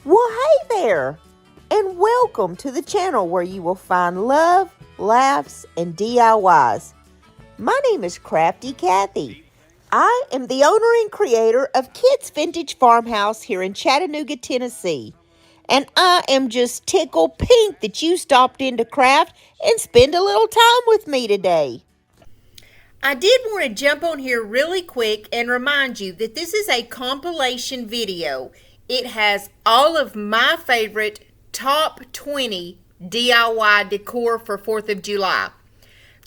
Well, hey there, and welcome to the channel where you will find love, laughs, and DIYs. My name is Crafty Kathy. I am the owner and creator of Kids Vintage Farmhouse here in Chattanooga, Tennessee. And I am just tickled pink that you stopped in to craft and spend a little time with me today. I did want to jump on here really quick and remind you that this is a compilation video. It has all of my favorite top 20 DIY decor for 4th of July.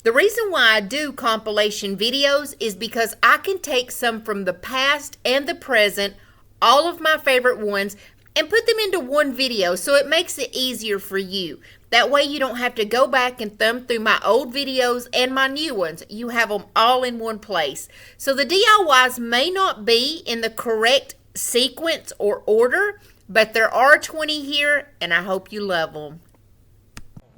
The reason why I do compilation videos is because I can take some from the past and the present, all of my favorite ones, and put them into one video so it makes it easier for you. That way you don't have to go back and thumb through my old videos and my new ones. You have them all in one place. So the DIYs may not be in the correct sequence or order, but there are 20 here and I hope you love them.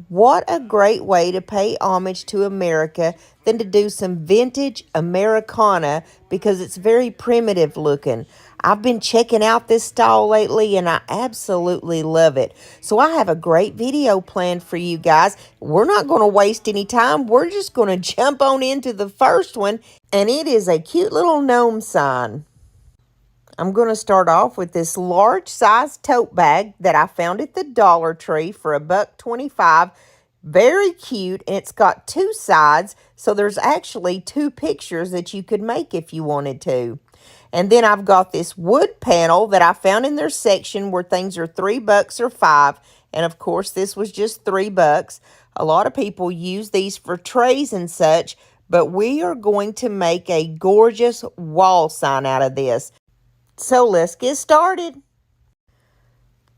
What a great way to pay homage to America than to do some vintage Americana because it's very primitive looking. I've been checking out this style lately and I absolutely love it. So I have a great video planned for you guys. We're not going to waste any time. We're just going to jump on into the first one, and it is a cute little gnome sign. I'm going to start off with this large size tote bag that I found at the Dollar Tree for $1.25. Very cute, and it's got two sides, so there's actually two pictures that you could make if you wanted to. And then I've got this wood panel that I found in their section where things are $3 or $5. And of course, this was just $3. A lot of people use these for trays and such, but we are going to make a gorgeous wall sign out of this. So let's get started.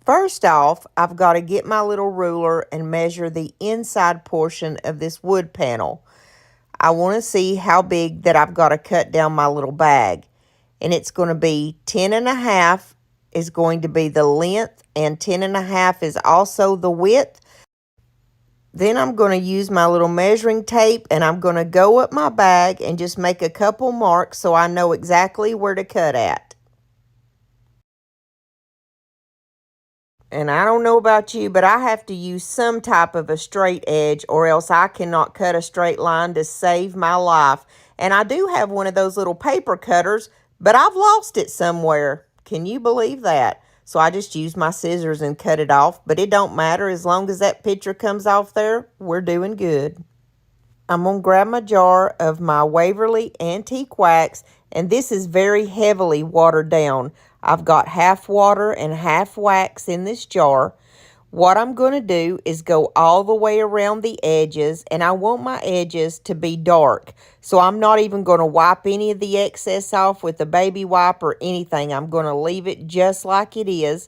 First off, I've got to get my little ruler and measure the inside portion of this wood panel. I want to see how big that I've got to cut down my little bag. And it's going to be 10.5 is going to be the length, and 10.5 is also the width. Then I'm going to use my little measuring tape and I'm going to go up my bag and just make a couple marks so I know exactly where to cut at. And I don't know about you, but I have to use some type of a straight edge or else I cannot cut a straight line to save my life. And I do have one of those little paper cutters, but I've lost it somewhere. Can you believe that? So I just use my scissors and cut it off, but it don't matter. As long as that picture comes off there, we're doing good. I'm going to grab my jar of my Waverly Antique Wax, and this is very heavily watered down. I've got half water and half wax in this jar. What I'm going to do is go all the way around the edges, and I want my edges to be dark. So I'm not even going to wipe any of the excess off with a baby wipe or anything. I'm going to leave it just like it is.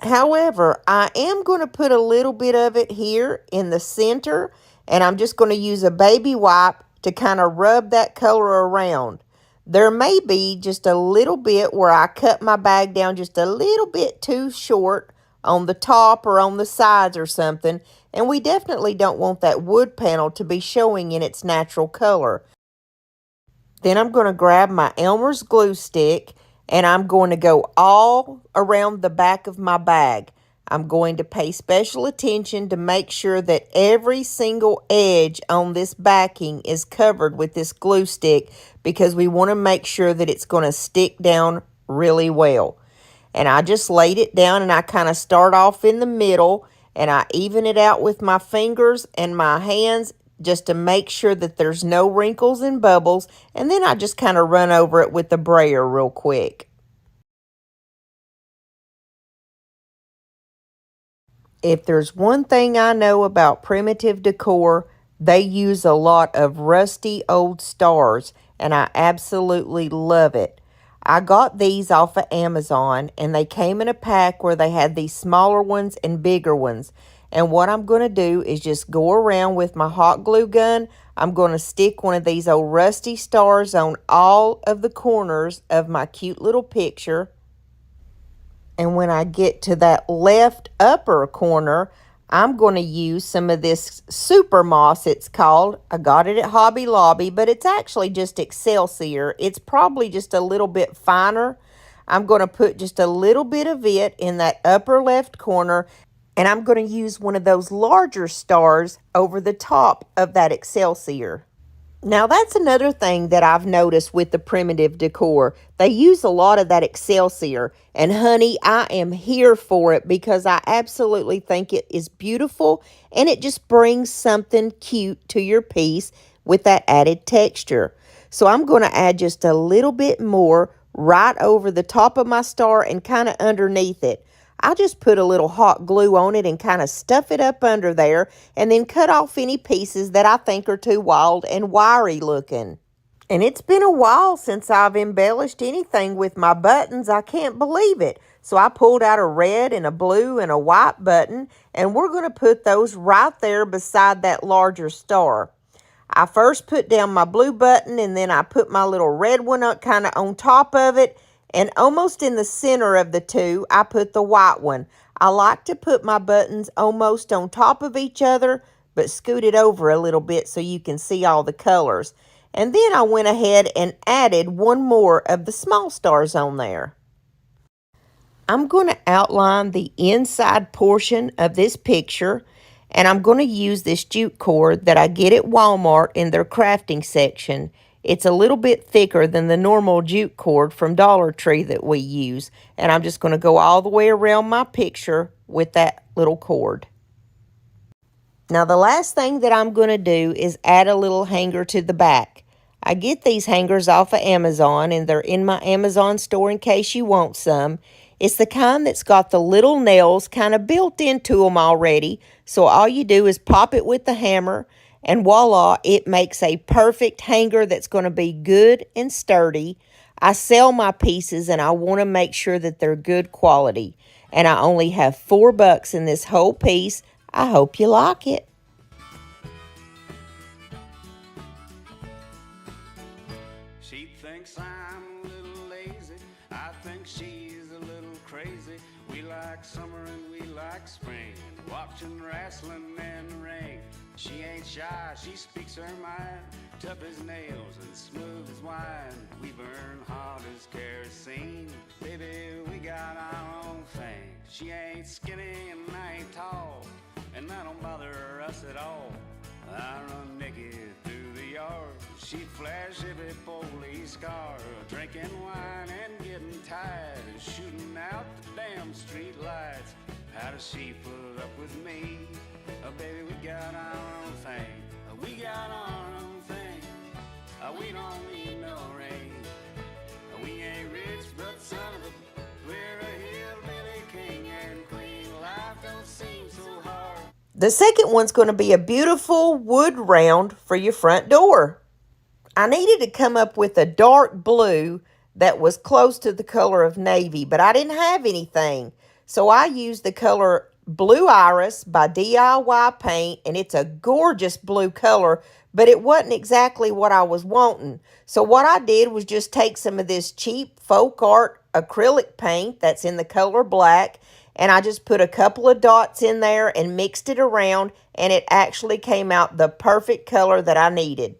However, I am going to put a little bit of it here in the center, and I'm just going to use a baby wipe to kind of rub that color around. There may be just a little bit where I cut my bag down just a little bit too short on the top or on the sides or something, and we definitely don't want that wood panel to be showing in its natural color. Then I'm going to grab my Elmer's glue stick and I'm going to go all around the back of my bag. I'm going to pay special attention to make sure that every single edge on this backing is covered with this glue stick because we want to make sure that it's going to stick down really well. And I just laid it down and I kind of start off in the middle and I even it out with my fingers and my hands just to make sure that there's no wrinkles and bubbles. And then I just kind of run over it with the brayer real quick. If there's one thing I know about primitive decor, they use a lot of rusty old stars, and I absolutely love it. I got these off of Amazon, and they came in a pack where they had these smaller ones and bigger ones. And what I'm going to do is just go around with my hot glue gun. I'm going to stick one of these old rusty stars on all of the corners of my cute little picture. And when I get to that left upper corner, I'm going to use some of this super moss, it's called. I got it at Hobby Lobby, but it's actually just Excelsior. It's probably just a little bit finer. I'm going to put just a little bit of it in that upper left corner, and I'm going to use one of those larger stars over the top of that Excelsior. Now, that's another thing that I've noticed with the primitive decor. They use a lot of that Excelsior. And honey, I am here for it because I absolutely think it is beautiful and it just brings something cute to your piece with that added texture. So I'm going to add just a little bit more right over the top of my star and kind of underneath it. I just put a little hot glue on it and kind of stuff it up under there and then cut off any pieces that I think are too wild and wiry looking. And it's been a while since I've embellished anything with my buttons. I can't believe it. So I pulled out a red and a blue and a white button, and we're going to put those right there beside that larger star. I first put down my blue button, and then I put my little red one up kind of on top of it. And almost in the center of the two, I put the white one. I like to put my buttons almost on top of each other, but scoot it over a little bit so you can see all the colors. And then I went ahead and added one more of the small stars on there. I'm going to outline the inside portion of this picture, and I'm going to use this jute cord that I get at Walmart in their crafting section. It's a little bit thicker than the normal jute cord from Dollar Tree that we use. And I'm just going to go all the way around my picture with that little cord. Now the last thing that I'm going to do is add a little hanger to the back. I get these hangers off of Amazon, and they're in my Amazon store in case you want some. It's the kind that's got the little nails kind of built into them already. So all you do is pop it with the hammer, and voila, it makes a perfect hanger that's going to be good and sturdy. I sell my pieces and I want to make sure that they're good quality. And I only have $4 in this whole piece. I hope you like it. She thinks I'm a little lazy. I think she's a little crazy. We like summer and we like spring, watching wrestling and the ring. She ain't shy, she speaks her mind, tough as nails and smooth as wine. We burn hot as kerosene, baby, we got our own thing. She ain't skinny and I ain't tall, and that don't bother us at all. I run naked through the yard, she flash every police car, drinking wine and getting tired, shooting out the damn street lights. How does she put up with me? Oh, baby, we got our own thing. We got our own thing. We don't need no rain. We ain't rich, but son of a, we're a hillbilly king and queen. Life don't seem so hard. The second one's going to be a beautiful wood round for your front door. I needed to come up with a dark blue that was close to the color of navy, but I didn't have anything. So I used the color Blue Iris by DIY Paint, and it's a gorgeous blue color, but it wasn't exactly what I was wanting. So what I did was just take some of this cheap folk art acrylic paint that's in the color black, and I just put a couple of dots in there and mixed it around, and it actually came out the perfect color that I needed.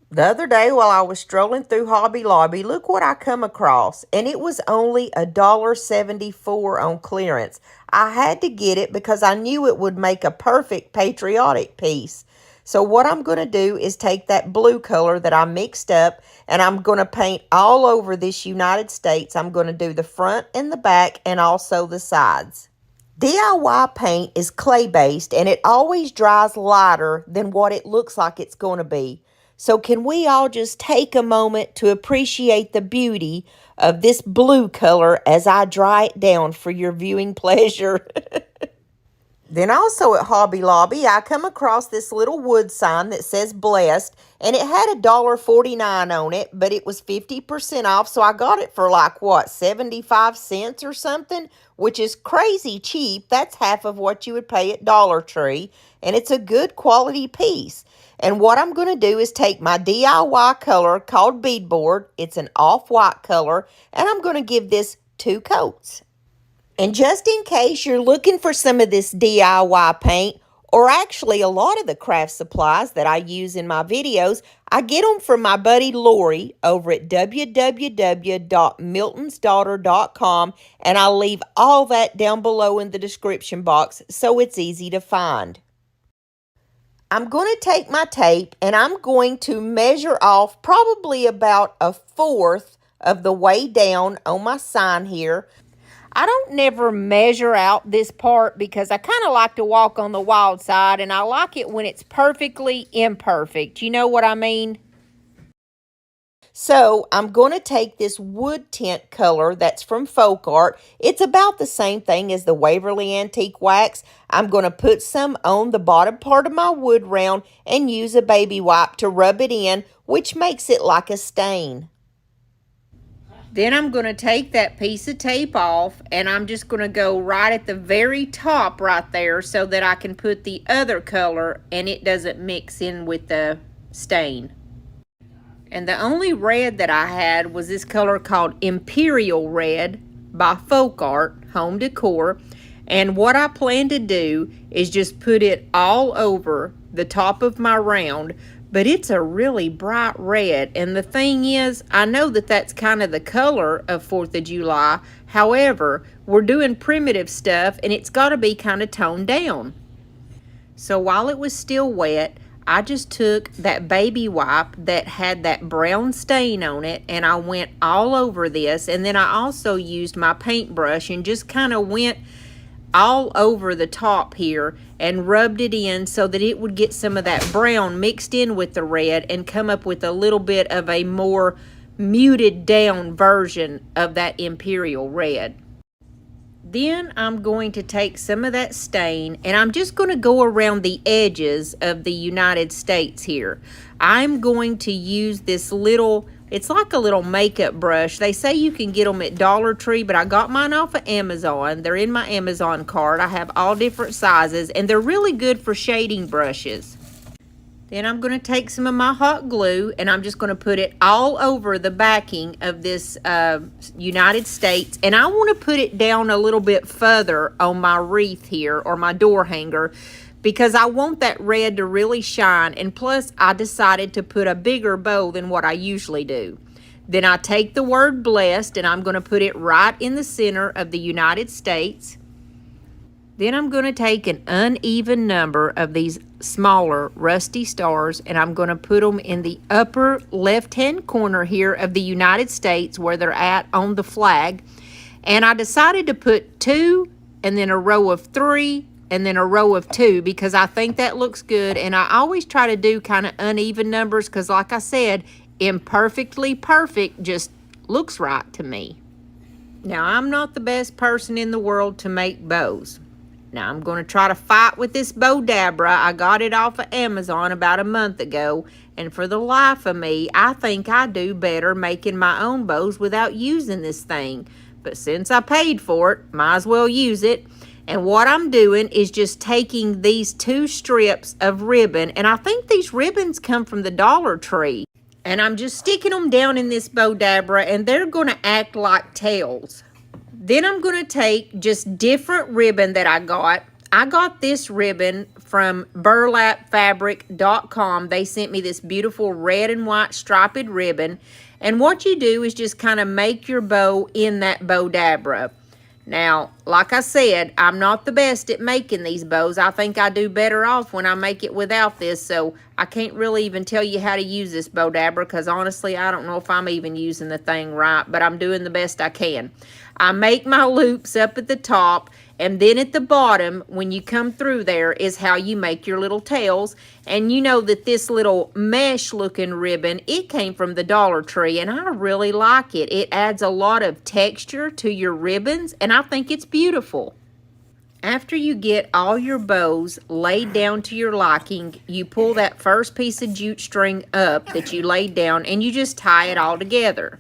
The other day while I was strolling through Hobby Lobby, look what I come across, and it was only $1.74 on clearance. I had to get it because I knew it would make a perfect Patriotic piece. So what I'm going to do is take that blue color that I mixed up, and I'm going to paint all over this United States. I'm going to do the front and the back and also the sides. DIY paint is clay-based, and it always dries lighter than what it looks like it's going to be. So can we all just take a moment to appreciate the beauty of this blue color as I dry it down for your viewing pleasure? Then also at Hobby Lobby, I come across this little wood sign that says blessed, and it had $1.49 on it, but it was 50% off, so I got it for like, what, 75 cents or something, which is crazy cheap. That's half of what you would pay at Dollar Tree, and it's a good quality piece. And what I'm going to do is take my DIY color called beadboard, it's an off-white color, and I'm going to give this 2 coats. And just in case you're looking for some of this DIY paint, or actually a lot of the craft supplies that I use in my videos, I get them from my buddy Lori over at www.miltonsdaughter.com, and I'll leave all that down below in the description box so it's easy to find. I'm going to take my tape and I'm going to measure off probably about 1/4 of the way down on my sign here. I don't never measure out this part because I kind of like to walk on the wild side, and I like it when it's perfectly imperfect. You know what I mean? So I'm going to take this wood tint color that's from Folk Art. It's about the same thing as the Waverly Antique Wax. I'm going to put some on the bottom part of my wood round and use a baby wipe to rub it in, which makes it like a stain. Then I'm going to take that piece of tape off, and I'm just going to go right at the very top right there so that I can put the other color and it doesn't mix in with the stain. And the only red that I had was this color called Imperial Red by Folk Art Home Decor. And what I plan to do is just put it all over the top of my round, but it's a really bright red. And the thing is, I know that that's kind of the color of 4th of July. However, we're doing primitive stuff and it's got to be kind of toned down. So while it was still wet, I just took that baby wipe that had that brown stain on it and I went all over this. And then I also used my paintbrush and just kind of went all over the top here and rubbed it in so that it would get some of that brown mixed in with the red and come up with a little bit of a more muted down version of that Imperial Red. Then I'm going to take some of that stain and I'm just going to go around the edges of the United States here. I'm going to use this little, it's like a little makeup brush. They say you can get them at Dollar Tree, but I got mine off of Amazon. They're in my Amazon cart. I have all different sizes and they're really good for shading brushes. Then I'm going to take some of my hot glue and I'm just going to put it all over the backing of this United States. And I want to put it down a little bit further on my wreath here or my door hanger because I want that red to really shine. And plus I decided to put a bigger bow than what I usually do. Then I take the word blessed and I'm going to put it right in the center of the United States. Then I'm going to take an uneven number of these smaller rusty stars and I'm going to put them in the upper left-hand corner here of the United States where they're at on the flag. And I decided to put 2 and then a row of 3 and then a row of 2 because I think that looks good. And I always try to do kind of uneven numbers because like I said, imperfectly perfect just looks right to me. Now I'm not the best person in the world to make bows. Now, I'm going to try to fight with this Bodabra. I got it off of Amazon about a month ago. And for the life of me, I think I do better making my own bows without using this thing. But since I paid for it, might as well use it. And what I'm doing is just taking these 2 strips of ribbon. And I think these ribbons come from the Dollar Tree. And I'm just sticking them down in this Bodabra. And they're going to act like tails. Then I'm going to take just different ribbon that I got. I got this ribbon from burlapfabric.com. They sent me this beautiful red and white striped ribbon. And what you do is just kind of make your bow in that Bodabra. Now, like I said, I'm not the best at making these bows. I think I do better off when I make it without this. So I can't really even tell you how to use this Bodabra because honestly, I don't know if I'm even using the thing right, but I'm doing the best I can. I make my loops up at the top, and then at the bottom, when you come through there, is how you make your little tails. And you know that this little mesh-looking ribbon, it came from the Dollar Tree, and I really like it. It adds a lot of texture to your ribbons, and I think it's beautiful. After you get all your bows laid down to your liking, you pull that first piece of jute string up that you laid down, and you just tie it all together.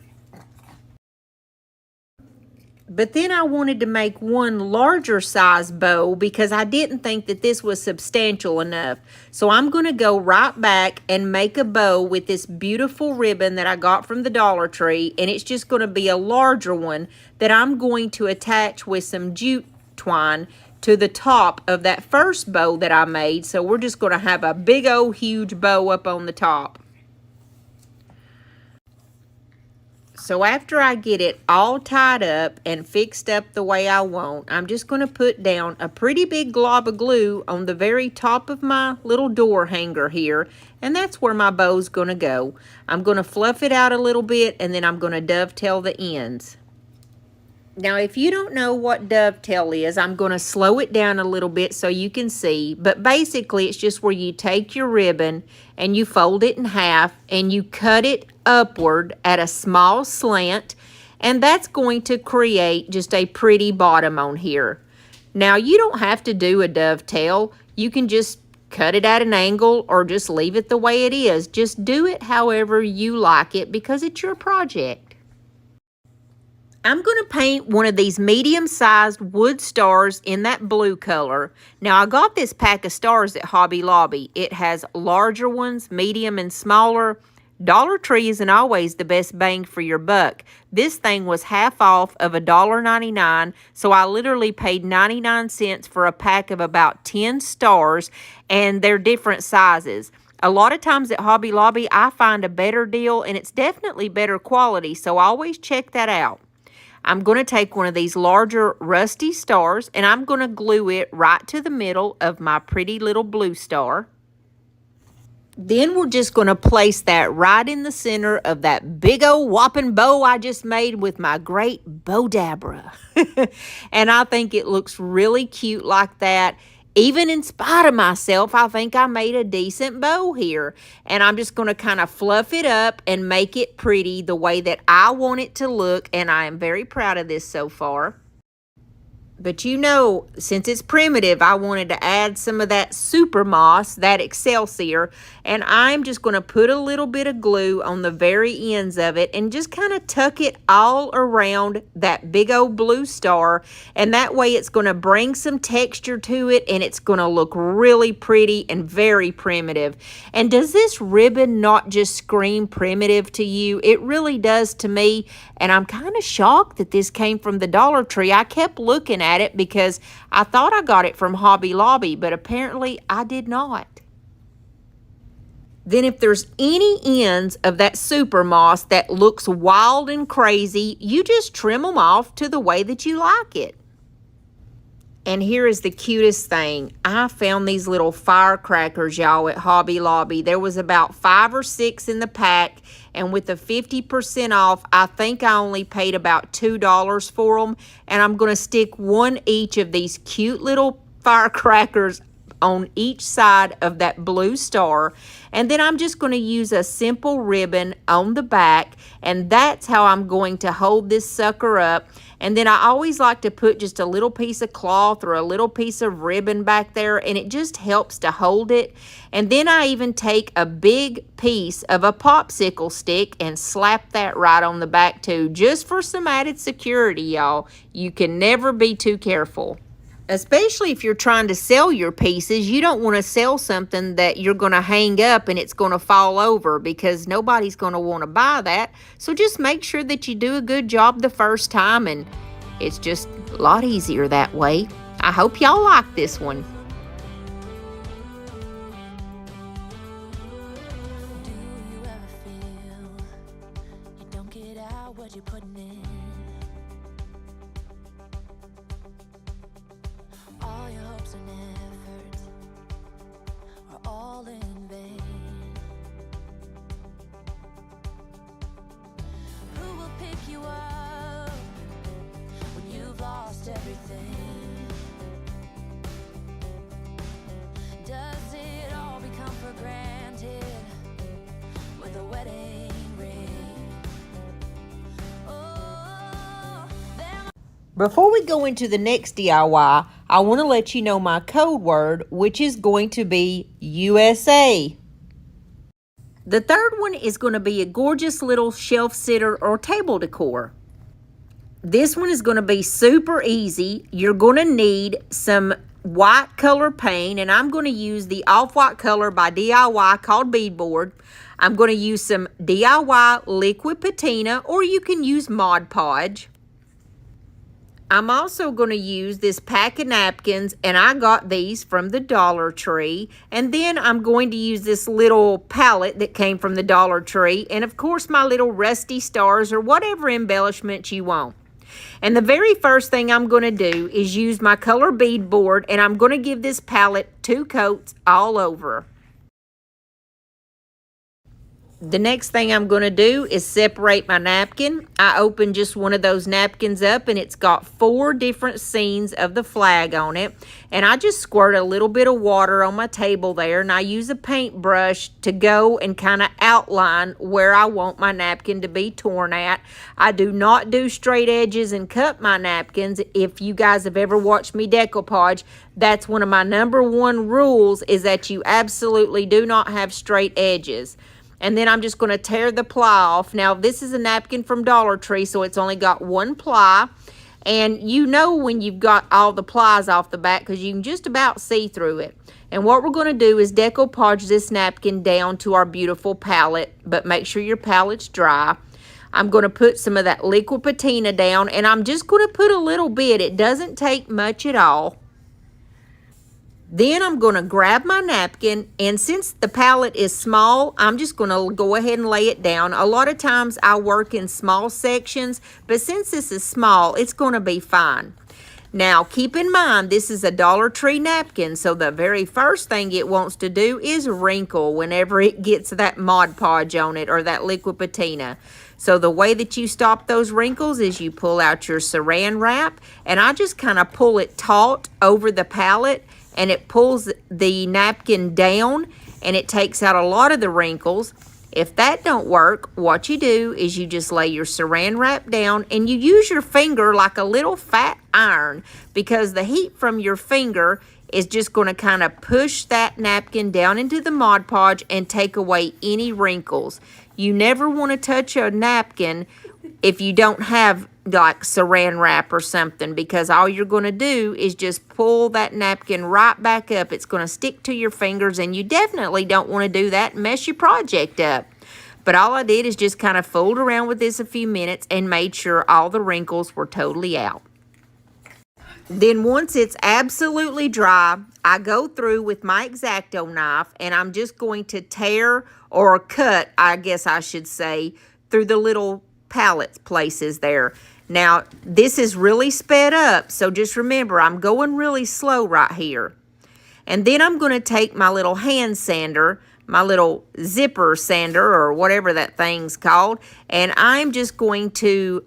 But then I wanted to make one larger size bow because I didn't think that this was substantial enough. So I'm going to go right back and make a bow with this beautiful ribbon that I got from the Dollar Tree. And it's just going to be a larger one that I'm going to attach with some jute twine to the top of that first bow that I made. So we're just going to have a big old huge bow up on the top. So after I get it all tied up and fixed up the way I want, I'm just going to put down a pretty big glob of glue on the very top of my little door hanger here, and that's where my bow's going to go. I'm going to fluff it out a little bit, and then I'm going to dovetail the ends. Now, if you don't know what dovetail is, I'm going to slow it down a little bit so you can see. But basically, it's just where you take your ribbon and you fold it in half and you cut it upward at a small slant. And that's going to create just a pretty bottom on here. Now, you don't have to do a dovetail. You can just cut it at an angle or just leave it the way it is. Just do it however you like it because it's your project. I'm going to paint one of these medium-sized wood stars in that blue color. Now, I got this pack of stars at Hobby Lobby. It has larger ones, medium and smaller. Dollar Tree isn't always the best bang for your buck. This thing was half off of $1.99, so I literally paid 99 cents for a pack of about 10 stars, and they're different sizes. A lot of times at Hobby Lobby, I find a better deal, and it's definitely better quality, so always check that out. I'm going to take one of these larger rusty stars and I'm going to glue it right to the middle of my pretty little blue star. Then we're just going to place that right in the center of that big old whopping bow I just made with my great Bowdabra. And I think it looks really cute like that. Even in spite of myself, I think I made a decent bow here. And I'm just going to kind of fluff it up and make it pretty the way that I want it to look. And I am very proud of this so far. But you know, since it's primitive, I wanted to add some of that super moss, that Excelsior, and I'm just going to put a little bit of glue on the very ends of it and just kind of tuck it all around that big old blue star, and that way it's going to bring some texture to it and it's going to look really pretty and very primitive. And does this ribbon not just scream primitive to you? It really does to me, and I'm kind of shocked that this came from the Dollar Tree. I kept looking at it because I thought I got it from Hobby Lobby, but apparently I did not. Then if there's any ends of that super moss that looks wild and crazy, you just trim them off to the way that you like it. And here is the cutest thing. I found these little firecrackers, y'all, at Hobby Lobby. There was about 5 or 6 in the pack, and with the 50% off, I think I only paid about $2 for them. And I'm going to stick one each of these cute little firecrackers on each side of that blue star. And then I'm just going to use a simple ribbon on the back, and that's how I'm going to hold this sucker up. And then I always like to put just a little piece of cloth or a little piece of ribbon back there, and it just helps to hold it. And then I even take a big piece of a popsicle stick and slap that right on the back too, just for some added security, y'all. You can never be too careful. Especially if you're trying to sell your pieces, you don't want to sell something that you're going to hang up and it's going to fall over, because nobody's going to want to buy that. So just make sure that you do a good job the first time, and it's just a lot easier that way. I hope y'all like this one. Do you ever feel you don't get out what you're putting in? All your hopes and efforts are all in vain. Who will pick you up when you've lost everything? Does it all become for granted with a wedding ring? Oh, there. Before we go into the next DIY, I want to let you know my code word, which is going to be USA. The third one is going to be a gorgeous little shelf sitter or table decor. This one is going to be super easy. You're going to need some white color paint, and I'm going to use the off-white color by DIY called Beadboard. I'm going to use some DIY liquid patina, or you can use Mod Podge. I'm also going to use this pack of napkins, and I got these from the Dollar Tree. And then I'm going to use this little palette that came from the Dollar Tree, and of course my little rusty stars or whatever embellishments you want. And the very first thing I'm going to do is use my color bead board, and I'm going to give this palette 2 coats all over. The next thing I'm going to do is separate my napkin. I opened just one of those napkins up, and it's got 4 different scenes of the flag on it. And I just squirt a little bit of water on my table there, and I use a paintbrush to go and kind of outline where I want my napkin to be torn at. I do not do straight edges and cut my napkins. If you guys have ever watched me decoupage, that's one of my #1 rules, is that you absolutely do not have straight edges. And then I'm just going to tear the ply off. Now, this is a napkin from Dollar Tree, so it's only got 1 ply. And you know when you've got all the plies off the back because you can just about see through it. And what we're going to do is decoupage this napkin down to our beautiful palette, but make sure your palette's dry. I'm going to put some of that liquid patina down, and I'm just going to put a little bit. It doesn't take much at all. Then I'm going to grab my napkin, and since the palette is small, I'm just going to go ahead and lay it down. A lot of times I work in small sections, but since this is small, it's going to be fine. Now, keep in mind, this is a Dollar Tree napkin, so the very first thing it wants to do is wrinkle whenever it gets that Mod Podge on it or that liquid patina. So the way that you stop those wrinkles is you pull out your saran wrap, and I just kind of pull it taut over the palette, and it pulls the napkin down, and it takes out a lot of the wrinkles. If that don't work, what you do is you just lay your saran wrap down, and you use your finger like a little fat iron, because the heat from your finger is just going to kind of push that napkin down into the Mod Podge and take away any wrinkles. You never want to touch a napkin if you don't have like saran wrap or something, because all you're going to do is just pull that napkin right back up. It's going to stick to your fingers, and you definitely don't want to do that and mess your project up. But all I did is just kind of fooled around with this a few minutes and made sure all the wrinkles were totally out. Then once it's absolutely dry, I go through with my X-Acto knife, and I'm just going to tear or cut, I guess I should say, through the little palette places there. Now, this is really sped up, so just remember, I'm going really slow right here. And then I'm going to take my little hand sander, my little zipper sander, or whatever that thing's called, and I'm just going to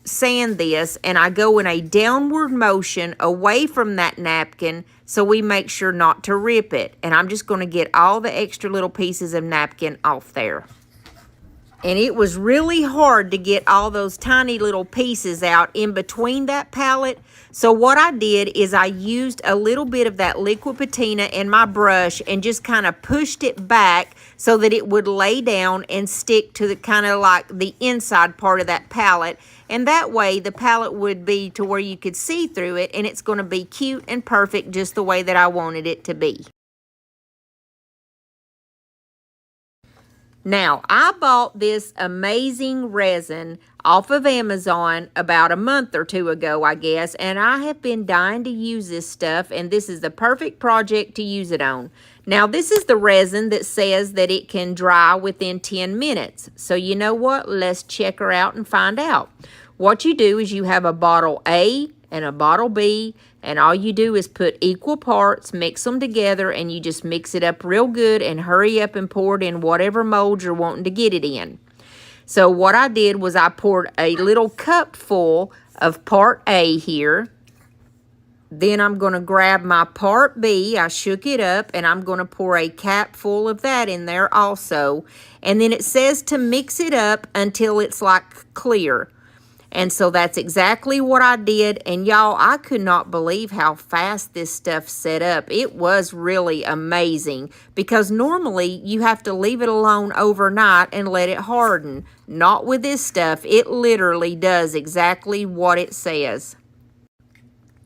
sand this, and I go in a downward motion away from that napkin so we make sure not to rip it. And I'm just going to get all the extra little pieces of napkin off there. And it was really hard to get all those tiny little pieces out in between that palette. So what I did is I used a little bit of that liquid patina in my brush and just kind of pushed it back so that it would lay down and stick to the kind of like the inside part of that palette. And that way the palette would be to where you could see through it, and it's going to be cute and perfect just the way that I wanted it to be. Now, I bought this amazing resin off of Amazon about a month or 2 ago, I guess, and I have been dying to use this stuff, and this is the perfect project to use it on. Now, this is the resin that says that it can dry within 10 minutes. So, you know what? Let's check her out and find out. What you do is you have a bottle A and a bottle B, and all you do is put equal parts, mix them together, and you just mix it up real good and hurry up and pour it in whatever mold you're wanting to get it in. So what I did was I poured a little cup full of part A here. Then I'm going to grab my part B. I shook it up, and I'm going to pour a cap full of that in there also. And then it says to mix it up until it's like clear. And so that's exactly what I did. And y'all, I could not believe how fast this stuff set up. It was really amazing, because normally you have to leave it alone overnight and let it harden. Not with this stuff. It literally does exactly what it says.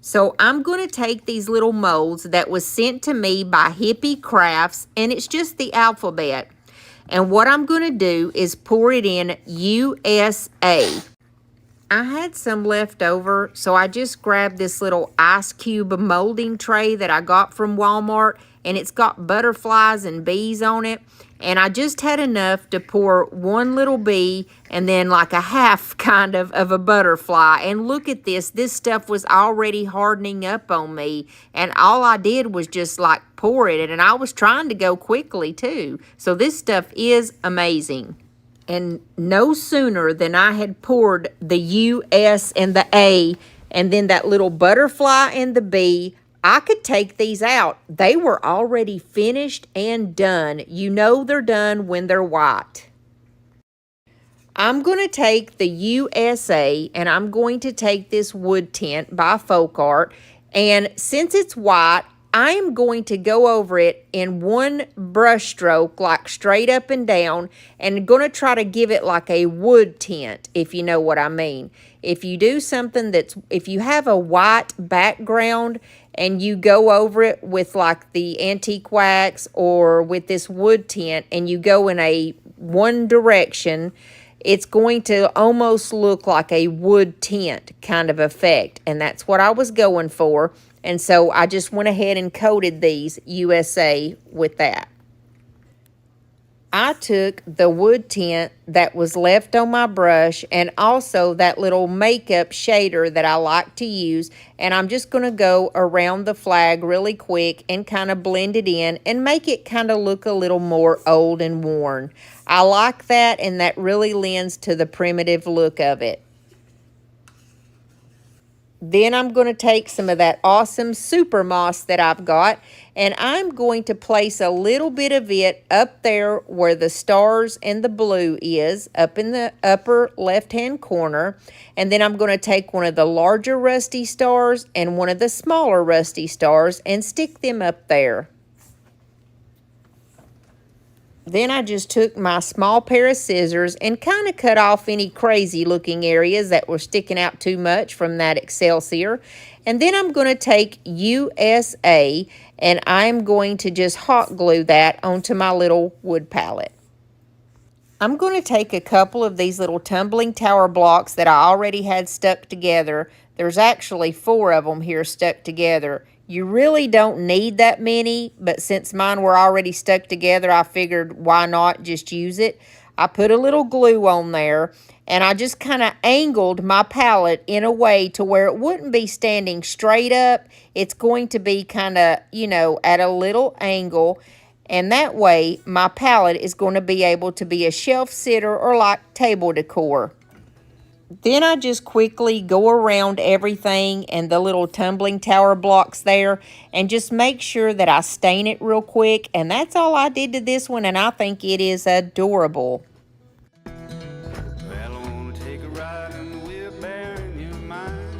So I'm going to take these little molds that was sent to me by Hippie Crafts, and it's just the alphabet. And what I'm going to do is pour it in USA. I had some left over, so I just grabbed this little ice cube molding tray that I got from Walmart, and it's got butterflies and bees on it. And I just had enough to pour one little bee and then like a half kind of a butterfly. And look at this. This stuff was already hardening up on me. And all I did was just like pour it. And I was trying to go quickly too. So this stuff is amazing. And no sooner than I had poured the U, S, and the A, and then that little butterfly and the bee, I could take these out. They were already finished and done. You know they're done when they're white. I'm going to take the USA and I'm going to take this wood tint by Folk Art. And since it's white, I am going to go over it in one brush stroke, like straight up and down, and going to try to give it like a wood tint, if you know what I mean. If you do something if you have a white background and you go over it with like the antique wax or with this wood tint and you go in a one direction, it's going to almost look like a wood tint kind of effect. And that's what I was going for. And so I just went ahead and coated these USA with that. I took the wood tint that was left on my brush and also that little makeup shader that I like to use, and I'm just going to go around the flag really quick and kind of blend it in and make it kind of look a little more old and worn. I like that, and that really lends to the primitive look of it. Then I'm going to take some of that awesome super moss that I've got, and I'm going to place a little bit of it up there where the stars and the blue is, up in the upper left-hand corner. And then I'm going to take one of the larger rusty stars and one of the smaller rusty stars and stick them up there. Then I just took my small pair of scissors and kind of cut off any crazy looking areas that were sticking out too much from that Excelsior. And then I'm going to take USA and I'm going to just hot glue that onto my little wood palette. I'm going to take a couple of these little tumbling tower blocks that I already had stuck together. There's actually 4 of them here stuck together. You really don't need that many, but since mine were already stuck together, I figured why not just use it. I put a little glue on there, and I just kind of angled my palette in a way to where it wouldn't be standing straight up. It's going to be kind of, you know, at a little angle, and that way my palette is going to be able to be a shelf sitter or like table decor. Then I just quickly go around everything and the little tumbling tower blocks there and just make sure that I stain it real quick. And that's all I did to this one, and I think it is adorable. Well, I wanna take a ride in the wheelbarrow in your mind.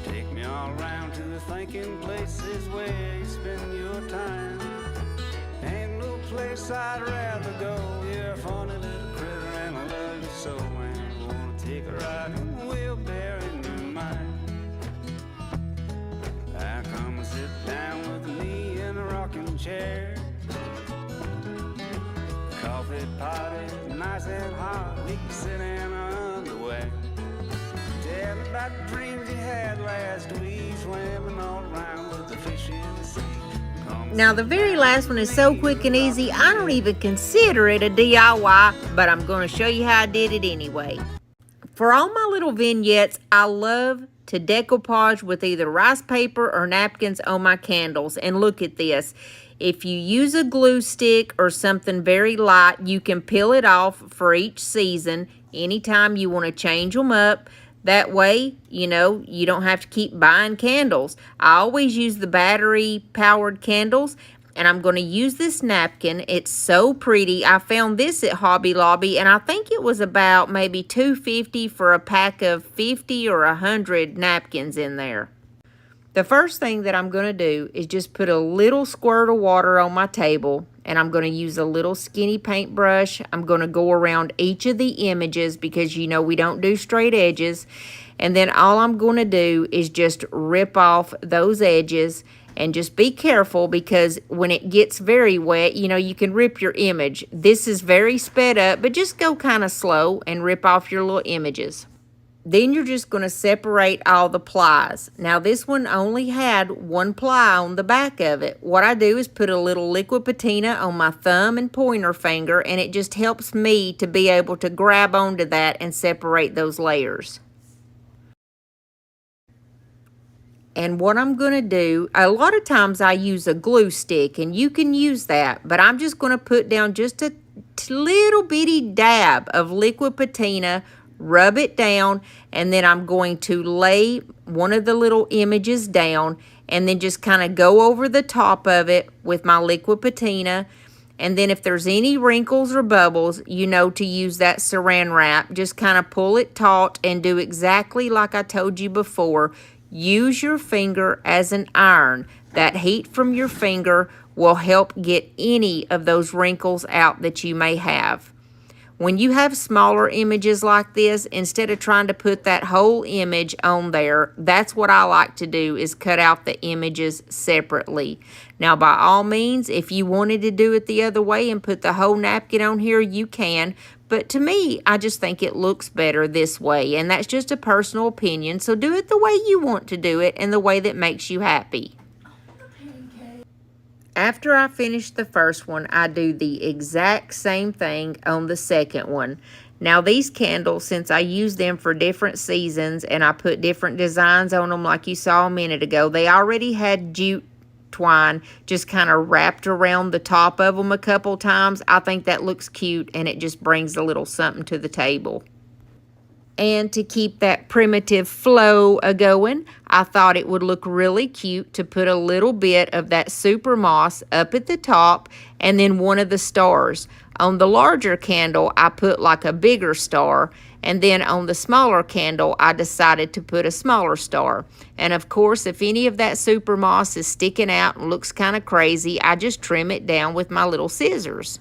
Take me all around to the thinking places where you spend your time. Ain't no place I'd rather go. You're a funny little critter and I love you so. And I wanna take a ride in the wheelbarrow in your mind. I come and sit down with me in a rocking chair. Coffee pot is nice and hot. We can sit in our underwear. Tell me about the dreams you had last week, swimming all around with the fish in the sea. Now the very last one is so quick and easy, I don't even consider it a DIY, but I'm going to show you how I did it anyway. For all my little vignettes, I love to decoupage with either rice paper or napkins on my candles. And look at this. If you use a glue stick or something very light, you can peel it off for each season anytime you want to change them up. That way, you know, you don't have to keep buying candles. I always use the battery-powered candles, and I'm going to use this napkin. It's so pretty. I found this at Hobby Lobby, and I think it was about maybe $2.50 for a pack of 50 or 100 napkins in there. The first thing that I'm going to do is just put a little squirt of water on my table, and I'm going to use a little skinny paintbrush. I'm going to go around each of the images because, you know, we don't do straight edges. And then all I'm going to do is just rip off those edges And just be careful because when it gets very wet, you know, you can rip your image. This is very sped up, but just go kind of slow and rip off your little images. Then you're just going to separate all the plies. Now this one only had one ply on the back of it. What I do is put a little liquid patina on my thumb and pointer finger, and it just helps me to be able to grab onto that and separate those layers. And what I'm going to do, a lot of times I use a glue stick, and you can use that, but I'm just going to put down just a little bitty dab of liquid patina, rub it down, and then I'm going to lay one of the little images down and then just kind of go over the top of it with my liquid patina. And then if there's any wrinkles or bubbles, you know to use that saran wrap. Just kind of pull it taut and do exactly like I told you before. Use your finger as an iron. That heat from your finger will help get any of those wrinkles out that you may have. When you have smaller images like this, instead of trying to put that whole image on there, that's what I like to do, is cut out the images separately. Now, by all means, if you wanted to do it the other way and put the whole napkin on here, you can. But to me, I just think it looks better this way, and that's just a personal opinion. So do it the way you want to do it and the way that makes you happy. After I finish the first one, I do the exact same thing on the second one. Now these candles, since I use them for different seasons and I put different designs on them like you saw a minute ago, they already had jute twine just kind of wrapped around the top of them a couple times. I think that looks cute, and it just brings a little something to the table. And to keep that primitive flow going, I thought it would look really cute to put a little bit of that super moss up at the top and then one of the stars. On the larger candle, I put like a bigger star, and then on the smaller candle, I decided to put a smaller star. And of course, if any of that super moss is sticking out and looks kind of crazy, I just trim it down with my little scissors.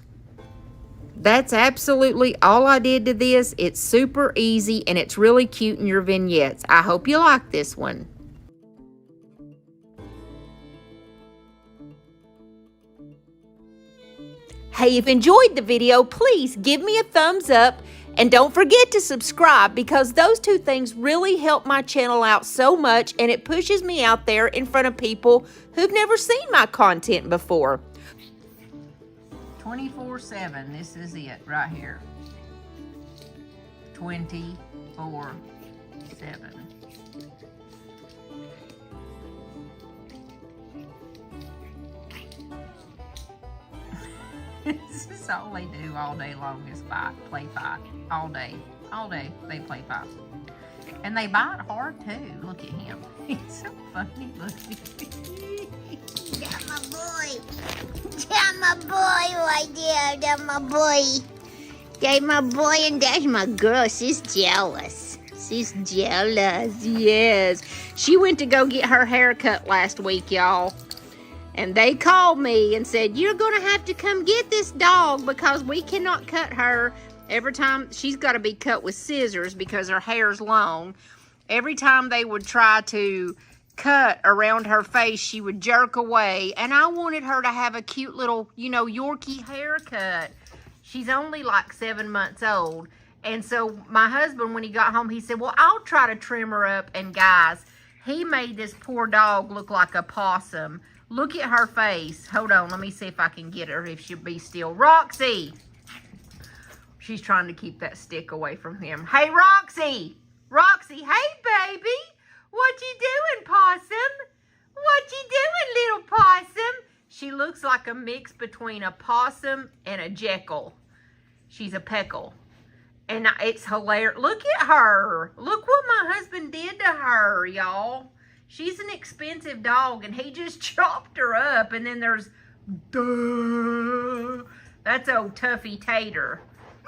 That's absolutely all I did to this. It's super easy, and it's really cute in your vignettes. I hope you like this one. Hey, if you enjoyed the video, please give me a thumbs up, and don't forget to subscribe, because those two things really help my channel out so much, and it pushes me out there in front of people who've never seen my content before. 24/7, this is it right here. 24/7. This is all they do all day long, is fight, play fight. All day they play fight. And they bite hard too. Look at him. He's so funny. Look at him. That's my boy. That's my boy right there. That's my boy. That's my boy, and that's my girl. She's jealous. She's jealous. Yes. She went to go get her hair cut last week, y'all. And they called me and said, you're going to have to come get this dog because we cannot cut her. Every time, she's got to be cut with scissors because her hair's long. Every time they would try to cut around her face, she would jerk away. And I wanted her to have a cute little, you know, Yorkie haircut. She's only like 7 months old. And so my husband, when he got home, he said, well, I'll try to trim her up. And guys, he made this poor dog look like a possum. Look at her face. Hold on, let me see if I can get her, if she'll be still. Roxy! She's trying to keep that stick away from him. Hey, Roxy! Roxy, hey, baby! What you doing, possum? What you doing, little possum? She looks like a mix between a possum and a Jekyll. She's a peckle. And it's hilarious. Look at her. Look what my husband did to her, y'all. She's an expensive dog, and he just chopped her up. And then there's, duh, that's old Tuffy Tater.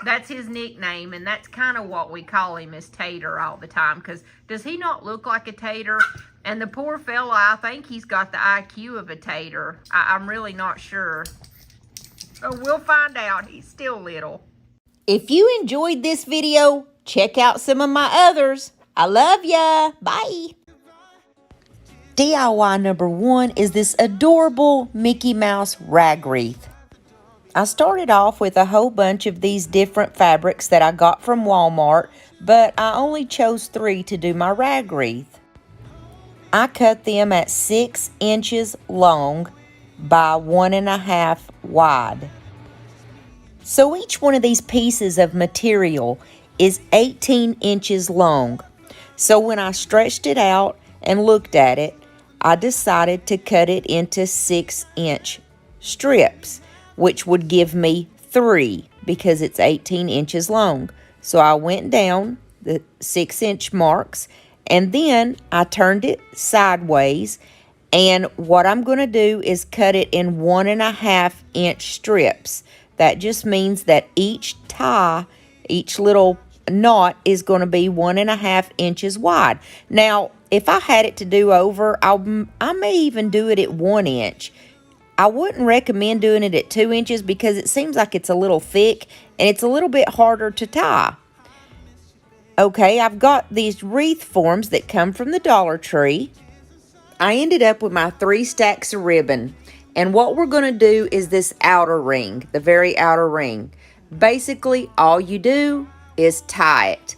That's his nickname, and that's kind of what we call him, is Tater all the time. Because does he not look like a tater? And the poor fella, I think he's got the IQ of a tater. I'm really not sure. Oh, we'll find out. He's still little. If you enjoyed this video, check out some of my others. I love ya. Bye. DIY number 1 is this adorable Mickey Mouse rag wreath. I started off with a whole bunch of these different fabrics that I got from Walmart, but I only chose 3 to do my rag wreath. I cut them at 6 inches long by 1.5 wide. So each one of these pieces of material is 18 inches long. So when I stretched it out and looked at it, I decided to cut it into 6-inch strips, which would give me 3 because it's 18 inches long. So I went down the 6-inch marks and then I turned it sideways, and what I'm going to do is cut it in 1.5-inch strips. That just means that each tie, each little knot is going to be 1.5 inches wide. Now, if I had it to do over, I may even do it at 1 inch. I wouldn't recommend doing it at 2 inches because it seems like it's a little thick and it's a little bit harder to tie. Okay, I've got these wreath forms that come from the Dollar Tree. I ended up with my 3 stacks of ribbon. And what we're going to do is this outer ring, the very outer ring. Basically, all you do is tie it.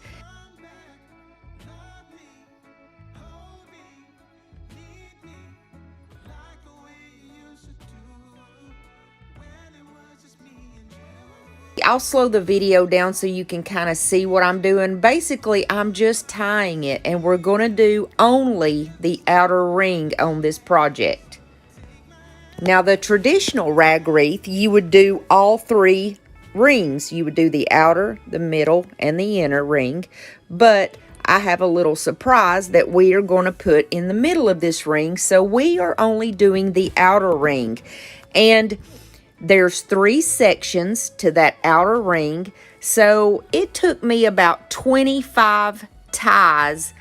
I'll slow the video down so you can kind of see what I'm doing. Basically, I'm just tying it, and we're going to do only the outer ring on this project. Now, the traditional rag wreath, you would do all 3 rings. You would do the outer, the middle, and the inner ring. But I have a little surprise that we are going to put in the middle of this ring. So we are only doing the outer ring. And there's 3 sections to that outer ring. So it took me about 25 ties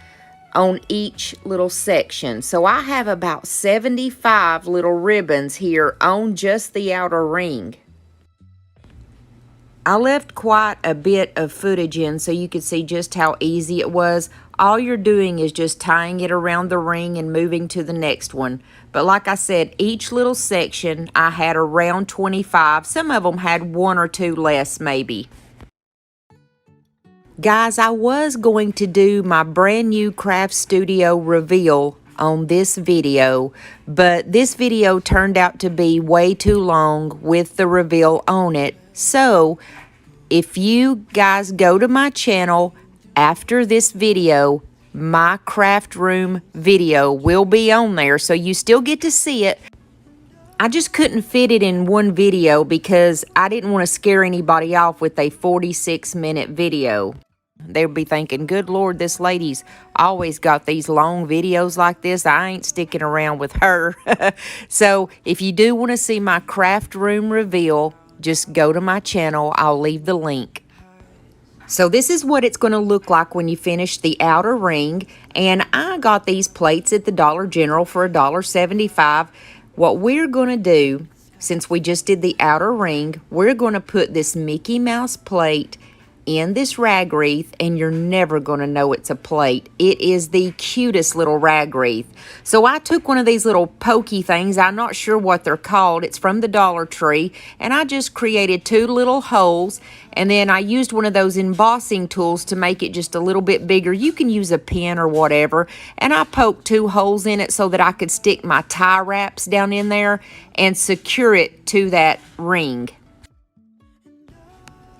on each little section. So I have about 75 little ribbons here on just the outer ring. I left quite a bit of footage in so you could see just how easy it was. All you're doing is just tying it around the ring and moving to the next one. But like I said, each little section I had around 25. Some of them had 1 or 2 less maybe. Guys, I was going to do my brand new craft studio reveal on this video, but this video turned out to be way too long with the reveal on it. So if you guys go to my channel after this video, my craft room video will be on there, so you still get to see it. I just couldn't fit it in one video because I didn't want to scare anybody off with a 46-minute video. They'll be thinking, good Lord, this lady's always got these long videos like this. I ain't sticking around with her. So if you do want to see my craft room reveal, just go to my channel. I'll leave the link. So this is what it's going to look like when you finish the outer ring. And I got these plates at the Dollar General for $1.75. What we're going to do, since we just did the outer ring, we're going to put this Mickey Mouse plate in this rag wreath, and you're never going to know it's a plate. It is the cutest little rag wreath. So I took one of these little pokey things. I'm not sure what they're called. It's from the Dollar Tree, and I just created 2 little holes, and then I used one of those embossing tools to make it just a little bit bigger. You can use a pen or whatever, and I poked 2 holes in it so that I could stick my tie wraps down in there and secure it to that ring.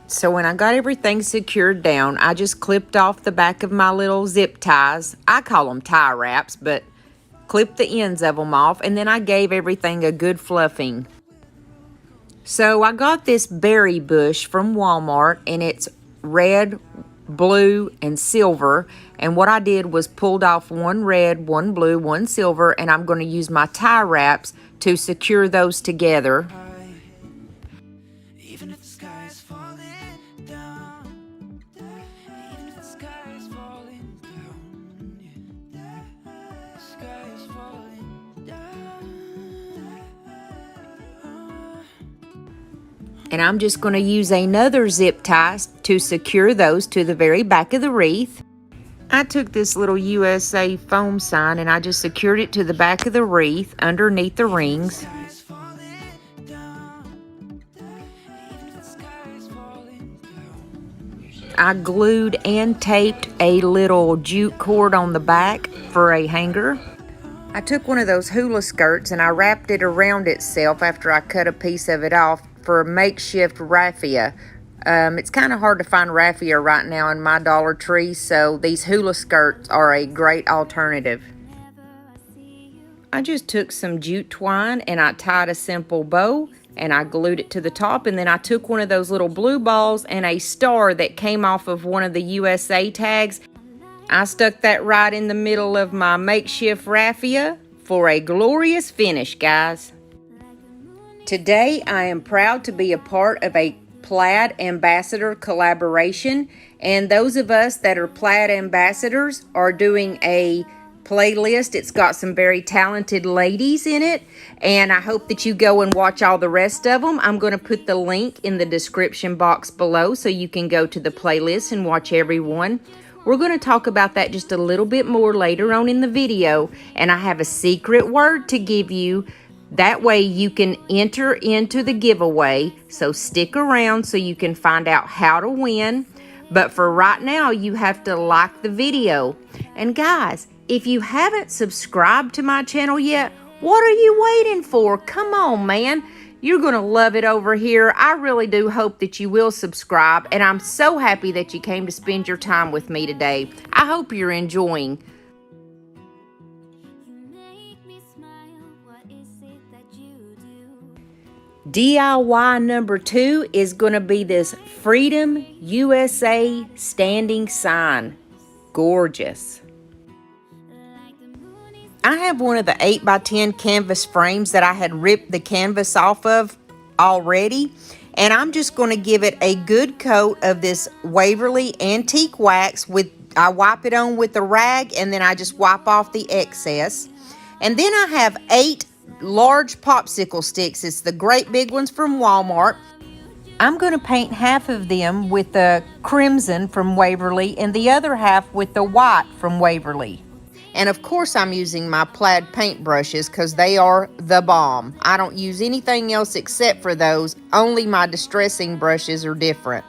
So when I got everything secured down, I just clipped off the back of my little zip ties. I call them tie wraps, but clipped the ends of them off, and then I gave everything a good fluffing. So I got this berry bush from Walmart, and it's red, blue, and silver. And what I did was pulled off 1 red, 1 blue, 1 silver, and I'm going to use my tie wraps to secure those together. Even if the sky is falling down, even if the sky is falling down, the sky is falling down. And I'm just going to use another zip tie to secure those to the very back of the wreath. I took this little USA foam sign and I just secured it to the back of the wreath underneath the rings. Sky's falling down. Even if the sky's falling down. I glued and taped a little jute cord on the back for a hanger. I took one of those hula skirts and I wrapped it around itself after I cut a piece of it off for a makeshift raffia. It's kind of hard to find raffia right now in my Dollar Tree, so these hula skirts are a great alternative. I just took some jute twine and I tied a simple bow and I glued it to the top, and then I took one of those little blue balls and a star that came off of one of the USA tags. I stuck that right in the middle of my makeshift raffia for a glorious finish, guys. Today I am proud to be a part of a Plaid Ambassador collaboration, and those of us that are Plaid Ambassadors are doing a playlist. It's got some very talented ladies in it, and I hope that you go and watch all the rest of them. I'm going to put the link in the description box below so you can go to the playlist and watch everyone. We're going to talk about that just a little bit more later on in the video, and I have a secret word to give you. That way you can enter into the giveaway, so stick around so you can find out how to win. But for right now, you have to like the video. And guys, if you haven't subscribed to my channel yet, what are you waiting for? Come on, man. You're going to love it over here. I really do hope that you will subscribe, and I'm so happy that you came to spend your time with me today. I hope you're enjoying. DIY number 2 is going to be this Freedom USA standing sign. Gorgeous. I have one of the 8x10 canvas frames that I had ripped the canvas off of already, and I'm just going to give it a good coat of this Waverly antique wax. I wipe it on with a rag, and then I just wipe off the excess. And then I have 8 large popsicle sticks. It's the great big ones from Walmart. I'm going to paint half of them with the crimson from Waverly and the other half with the white from Waverly. And of course I'm using my plaid paint brushes because they are the bomb. I don't use anything else except for those. Only my distressing brushes are different.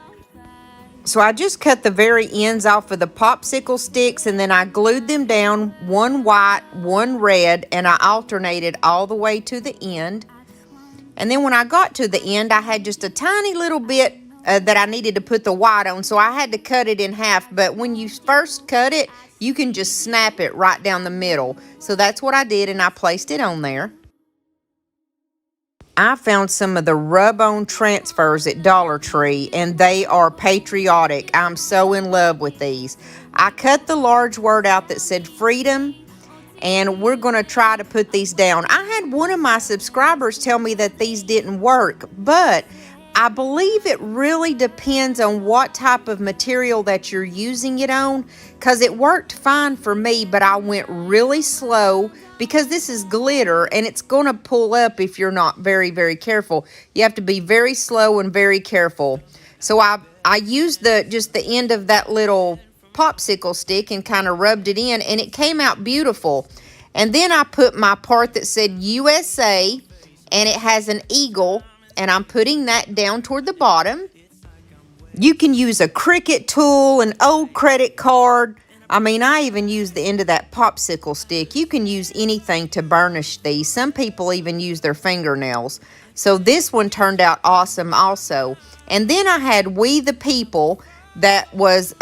So I just cut the very ends off of the popsicle sticks, and then I glued them down, one white, one red, and I alternated all the way to the end. And then when I got to the end, I had just a tiny little bit that I needed to put the white on, so I had to cut it in half. But when you first cut it, you can just snap it right down the middle. So that's what I did, and I placed it on there. I found some of the rub-on transfers at Dollar Tree, and they are Patriotic. I'm so in love with these. I cut the large word out that said Freedom, and we're going to try to put these down. I had one of my subscribers tell me that these didn't work, but I believe it really depends on what type of material that you're using it on, because it worked fine for me, but I went really slow because this is glitter and it's going to pull up if you're not very, very careful. You have to be very slow and very careful. So I used just the end of that little popsicle stick and kind of rubbed it in, and it came out beautiful. And then I put my part that said USA, and it has an eagle, and I'm putting that down toward the bottom. You can use a Cricut tool, an old credit card. I mean, I even used the end of that popsicle stick. You can use anything to burnish these. Some people even use their fingernails. So this one turned out awesome also. And then I had We the People that was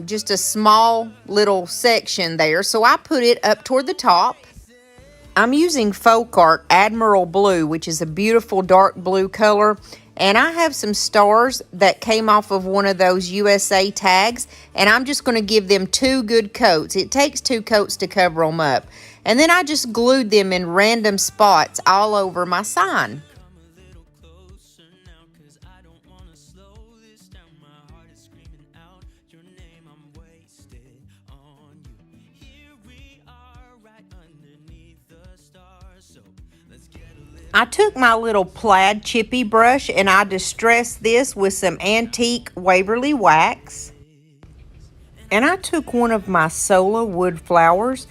just a small little section there. So I put it up toward the top. I'm using Folk Art Admiral Blue, which is a beautiful dark blue color. And I have some stars that came off of one of those USA tags, and I'm just going to give them 2 good coats. It takes 2 coats to cover them up. And then I just glued them in random spots all over my sign. I took my little plaid chippy brush and I distressed this with some antique Waverly wax. And I took one of my Sola wood flowers,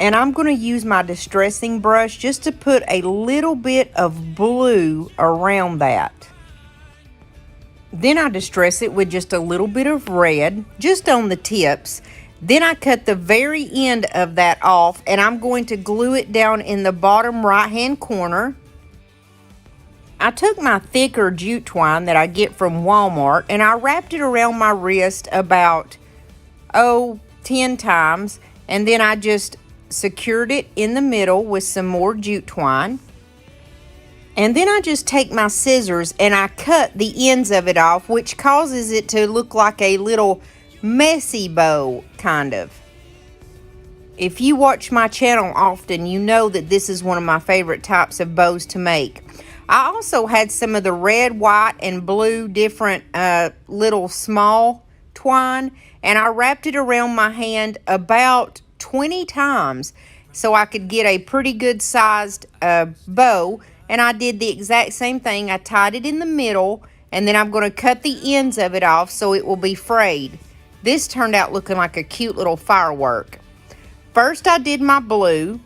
and I'm going to use my distressing brush just to put a little bit of blue around that. Then I distress it with just a little bit of red, just on the tips. Then I cut the very end of that off, and I'm going to glue it down in the bottom right-hand corner. I took my thicker jute twine that I get from Walmart, and I wrapped it around my wrist about 10 times, and then I just secured it in the middle with some more jute twine. And then I just take my scissors and I cut the ends of it off, which causes it to look like a little messy bow, kind of. If you watch my channel often, you know that this is one of my favorite types of bows to make. I also had some of the red, white, and blue different little small twine, and I wrapped it around my hand about 20 times so I could get a pretty good sized bow. And I did the exact same thing. I tied it in the middle, and then I'm going to cut the ends of it off so it will be frayed. This turned out looking like a cute little firework. First I did my blue.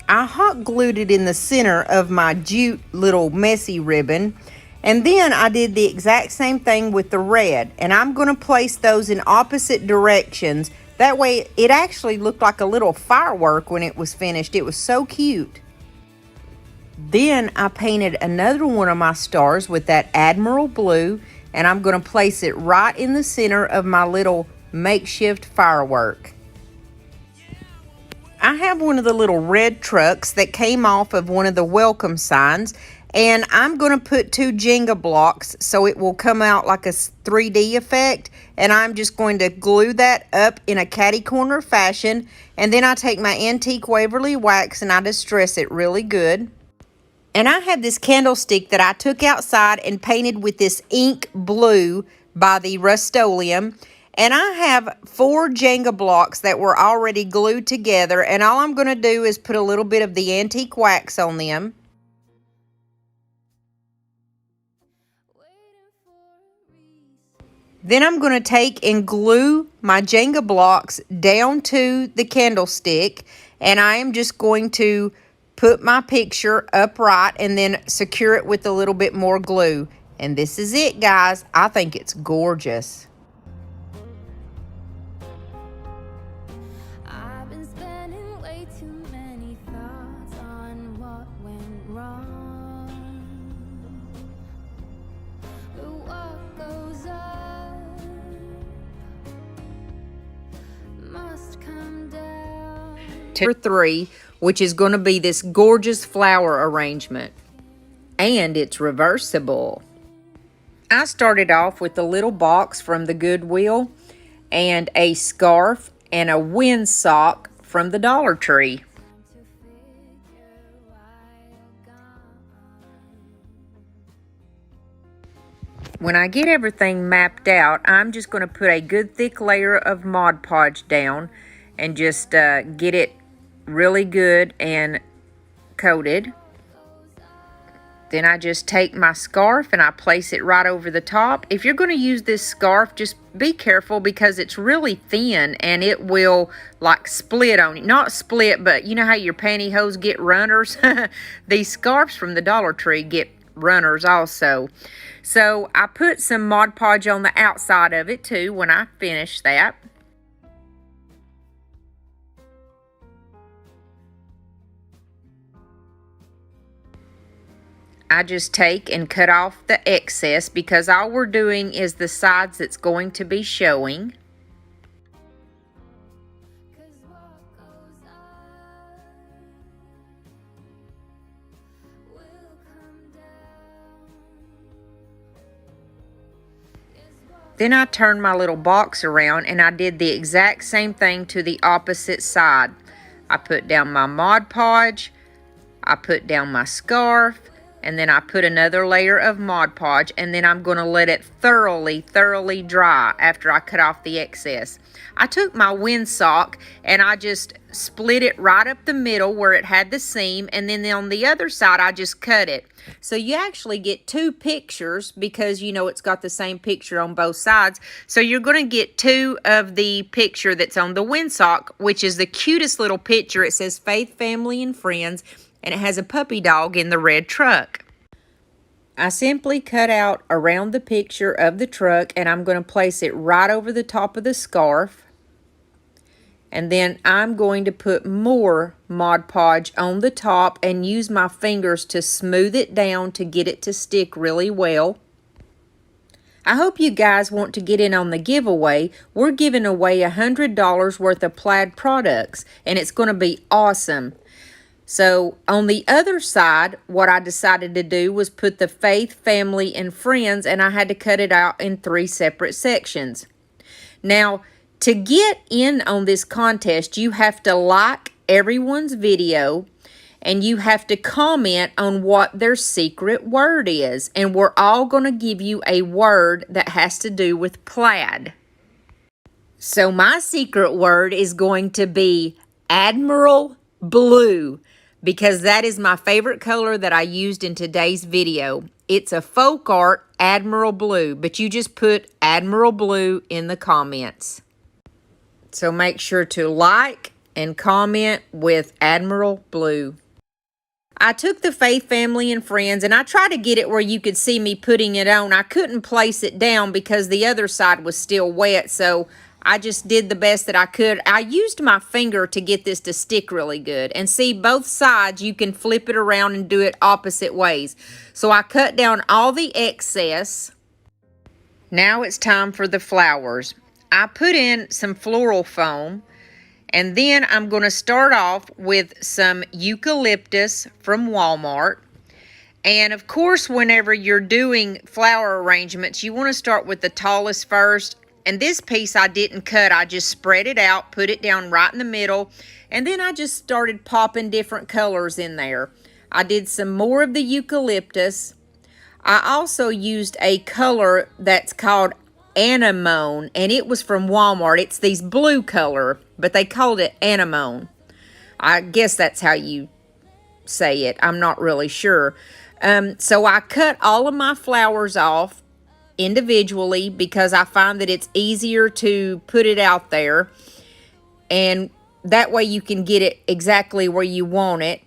I hot glued it in the center of my jute little messy ribbon. And then I did the exact same thing with the red. And I'm going to place those in opposite directions. That way it actually looked like a little firework when it was finished. It was so cute. Then I painted another one of my stars with that Admiral blue, and I'm going to place it right in the center of my little makeshift firework. I have one of the little red trucks that came off of one of the welcome signs, and I'm going to put 2 Jenga blocks so it will come out like a 3D effect, and I'm just going to glue that up in a catty corner fashion, and then I take my antique Waverly wax and I distress it really good. And I have this candlestick that I took outside and painted with this ink blue by the Rust-Oleum. And I have 4 Jenga blocks that were already glued together. And all I'm going to do is put a little bit of the antique wax on them. Then I'm going to take and glue my Jenga blocks down to the candlestick. And I am just going to put my picture upright and then secure it with a little bit more glue. And this is it, guys. I think it's gorgeous. I've been spending way too many thoughts on what went wrong. But what goes up must come down. Number 3, which is going to be this gorgeous flower arrangement. And it's reversible. I started off with a little box from the Goodwill and a scarf and a windsock from the Dollar Tree. When I get everything mapped out, I'm just going to put a good thick layer of Mod Podge down and just get it really good and coated. Then I just take my scarf and I place it right over the top. If you're going to use this scarf, just be careful because it's really thin and it will like split on you. Not split, but you know how your pantyhose get runners? These scarves from the Dollar Tree get runners also. So I put some Mod Podge on the outside of it too when I finish that. I just take and cut off the excess because all we're doing is the sides that's going to be showing. Then I turned my little box around and I did the exact same thing to the opposite side. I put down my Mod Podge, I put down my scarf, And then I put another layer of Mod Podge, and then I'm going to let it thoroughly dry after I cut off the excess. I took my windsock and I just split it right up the middle where it had the seam, and then on the other side I just cut it. So you actually get two pictures because you know it's got the same picture on both sides. So you're going to get two of the picture that's on the windsock, which is the cutest little picture. It says Faith, Family, and Friends, and it has a puppy dog in the red truck. I simply cut out around the picture of the truck, and I'm going to place it right over the top of the scarf. And then I'm going to put more Mod Podge on the top and use my fingers to smooth it down to get it to stick really well. I hope you guys want to get in on the giveaway. We're giving away $100 worth of plaid products, and it's going to be awesome. So on the other side, what I decided to do was put the Faith, Family, and Friends, and I had to cut it out in 3 separate sections. Now, to get in on this contest, you have to like everyone's video, and you have to comment on what their secret word is. And we're all going to give you a word that has to do with plaid. So my secret word is going to be Admiral Blue, because that is my favorite color that I used in today's video. It's a folk art Admiral Blue, but you just put Admiral Blue in the comments. So make sure to like and comment with Admiral Blue. I took the Faith, Family, and Friends, and I tried to get it where you could see me putting it on. I couldn't place it down because the other side was still wet, so I just did the best that I could. I used my finger to get this to stick really good. And see, both sides, you can flip it around and do it opposite ways. So I cut down all the excess. Now it's time for the flowers. I put in some floral foam, and then I'm going to start off with some eucalyptus from Walmart. And of course, whenever you're doing flower arrangements, you want to start with the tallest first. And this piece I didn't cut. I just spread it out, put it down right in the middle, and then I just started popping different colors in there. I did some more of the eucalyptus. I also used a color that's called anemone, and it was from Walmart. It's these blue color, but they called it anemone. I guess that's how you say it. I'm not really sure. So I cut all of my flowers off individually because I find that it's easier to put it out there, and that way you can get it exactly where you want it.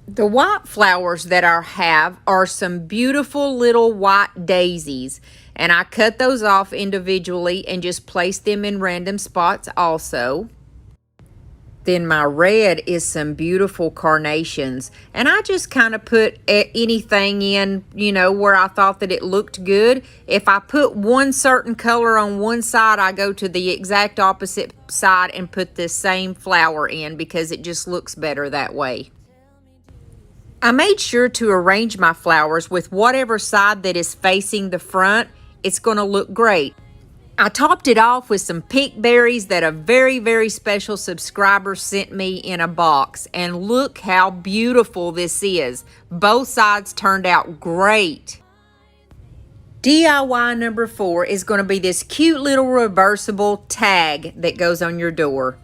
The white flowers that I have are some beautiful little white daisies, and I cut those off individually and just placed them in random spots also. Then my red is some beautiful carnations, and I just kind of put anything in, you know, where I thought that it looked good. If I put one certain color on one side, I go to the exact opposite side and put the same flower in because it just looks better that way. I made sure to arrange my flowers with whatever side that is facing the front. It's going to look great. I topped it off with some pink berries that a very, very special subscriber sent me in a box. And look how beautiful this is. Both sides turned out great. DIY number 4 is going to be this cute little reversible tag that goes on your door.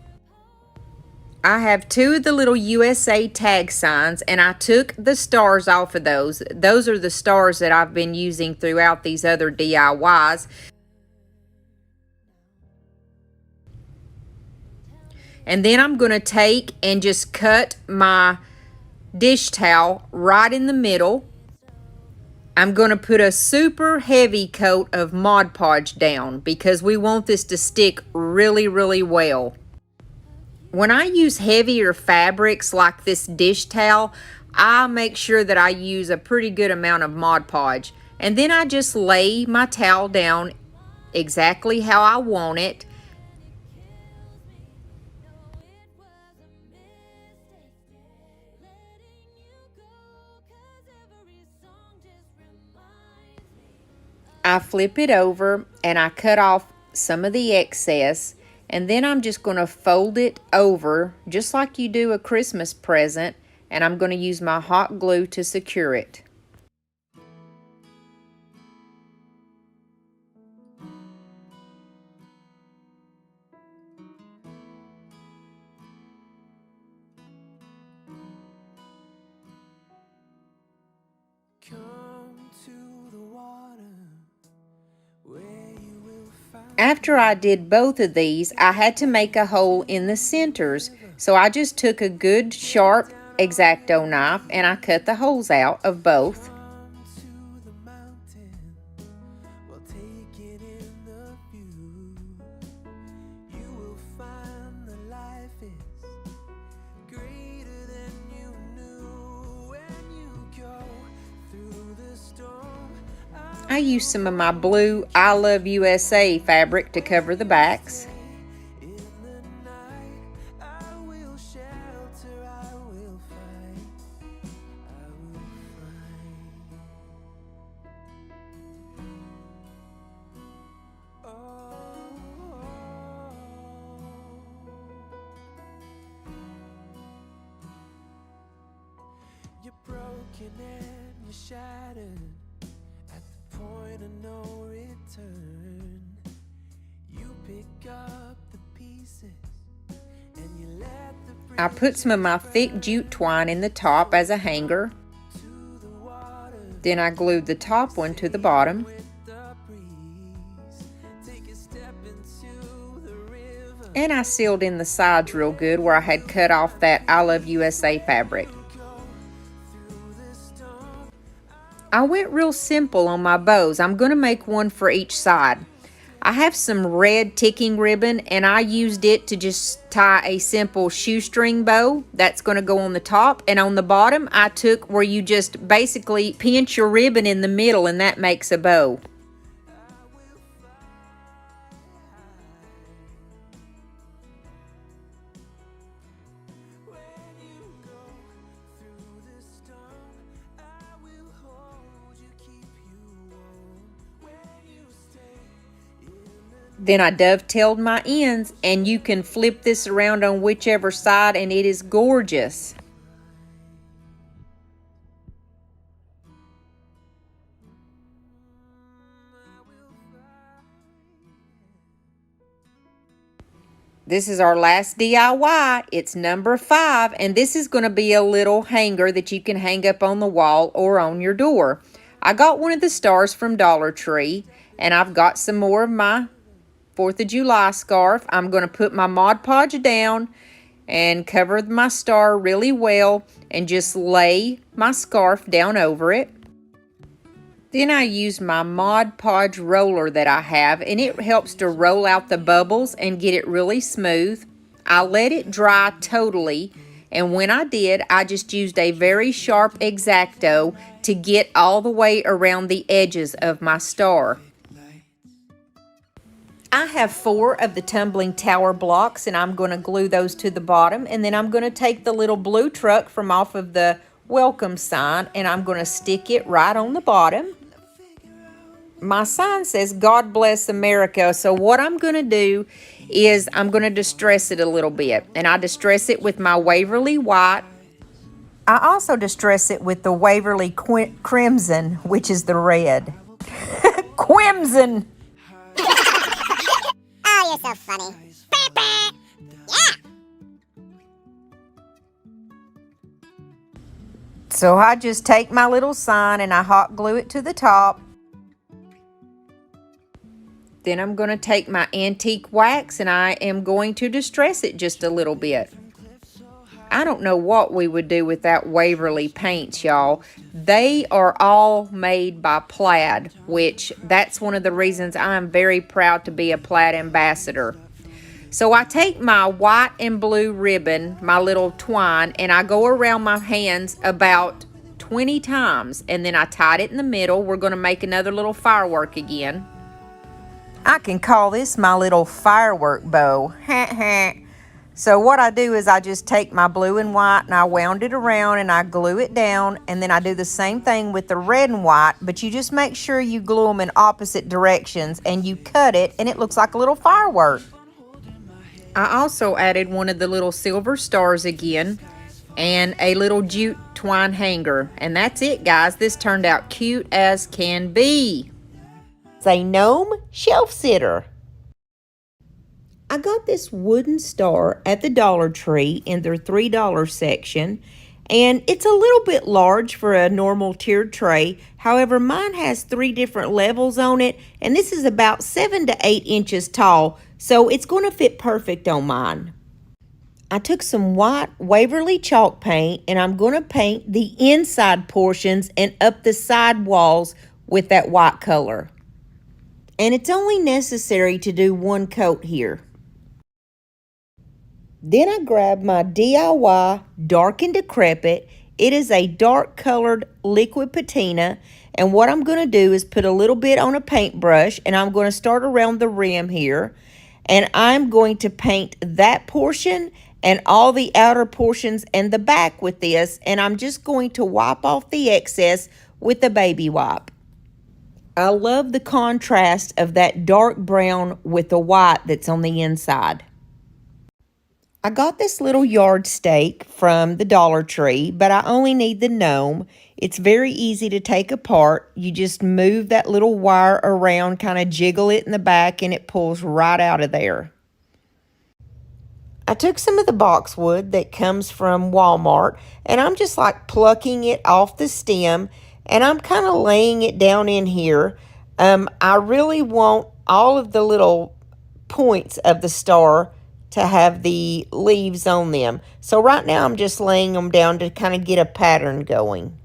I have 2 of the little USA tag signs, and I took the stars off of those. Those are the stars that I've been using throughout these other DIYs. And then I'm going to take and just cut my dish towel right in the middle. I'm going to put a super heavy coat of Mod Podge down because we want this to stick really, really well. When I use heavier fabrics like this dish towel, I make sure that I use a pretty good amount of Mod Podge. And then I just lay my towel down exactly how I want it. I flip it over and I cut off some of the excess, and then I'm just going to fold it over just like you do a Christmas present, and I'm going to use my hot glue to secure it. After I did both of these, I had to make a hole in the centers. So I just took a good sharp X-Acto knife and I cut the holes out of both. I used some of my blue I Love USA fabric to cover the backs. You're broken and you're shattered at the point of no return. You pick up the pieces and you let the I put some of my thick jute twine in the top as a hanger. Then I glued the top one to the bottom. And I sealed in the sides real good where I had cut off that I Love USA fabric. I went real simple on my bows. I'm going to make one for each side. I have some red ticking ribbon and I used it to just tie a simple shoestring bow. That's going to go on the top, and on the bottom I took where you just basically pinch your ribbon in the middle and that makes a bow. Then I dovetailed my ends, and you can flip this around on whichever side and it is gorgeous. This is our last DIY. It's number 5, and this is going to be a little hanger that you can hang up on the wall or on your door. I got one of the stars from Dollar Tree, and I've got some more of my 4th of July scarf. I'm going to put my Mod Podge down and cover my star really well and just lay my scarf down over it. Then I use my Mod Podge roller that I have, and it helps to roll out the bubbles and get it really smooth. I let it dry totally, and when I did, I just used a very sharp X-Acto to get all the way around the edges of my star. I have 4 of the tumbling tower blocks, and I'm going to glue those to the bottom, and then I'm going to take the little blue truck from off of the welcome sign and I'm going to stick it right on the bottom. My sign says God bless America, so what I'm going to do is I'm going to distress it a little bit, and I distress it with my Waverly White. I also distress it with the Waverly Crimson, which is the red. Crimson! Oh, you're so funny. Yeah. So I just take my little sign and I hot glue it to the top. Then I'm going to take my antique wax and I am going to distress it just a little bit. I don't know what we would do without Waverly paints, y'all. They are all made by Plaid, which that's one of the reasons I'm very proud to be a Plaid ambassador. So I take my white and blue ribbon, my little twine, and I go around my hands about 20 times, and then I tied it in the middle. We're going to make another little firework again. I can call this my little firework bow. So what I do is I just take my blue and white and I wound it around and I glue it down, and then I do the same thing with the red and white, but you just make sure you glue them in opposite directions and you cut it and it looks like a little firework. I also added one of the little silver stars again and a little jute twine hanger, and that's it, guys. This turned out cute as can be. It's a gnome shelf sitter. I got this wooden star at the Dollar Tree in their $3 section, And it's a little bit large for a normal tiered tray. However, mine has 3 different levels on it, and this is about 7 to 8 inches tall, so it's going to fit perfect on mine. I took some white Waverly chalk paint, and I'm going to paint the inside portions and up the side walls with that white color. And it's only necessary to do 1 coat here. Then I grabbed my DIY Dark and Decrepit. It is a dark colored liquid patina, and what I'm going to do is put a little bit on a paintbrush, and I'm going to start around the rim here, and I'm going to paint that portion and all the outer portions and the back with this, and I'm just going to wipe off the excess with a baby wipe. I love the contrast of that dark brown with the white that's on the inside. I got this little yard stake from the Dollar Tree, but I only need the gnome. It's very easy to take apart. You just move that little wire around, kind of jiggle it in the back, and it pulls right out of there. I took some of the boxwood that comes from Walmart, and I'm just like plucking it off the stem, and I'm kind of laying it down in here. I really want all of the little points of the star to have the leaves on them. So right now I'm just laying them down to kind of get a pattern going.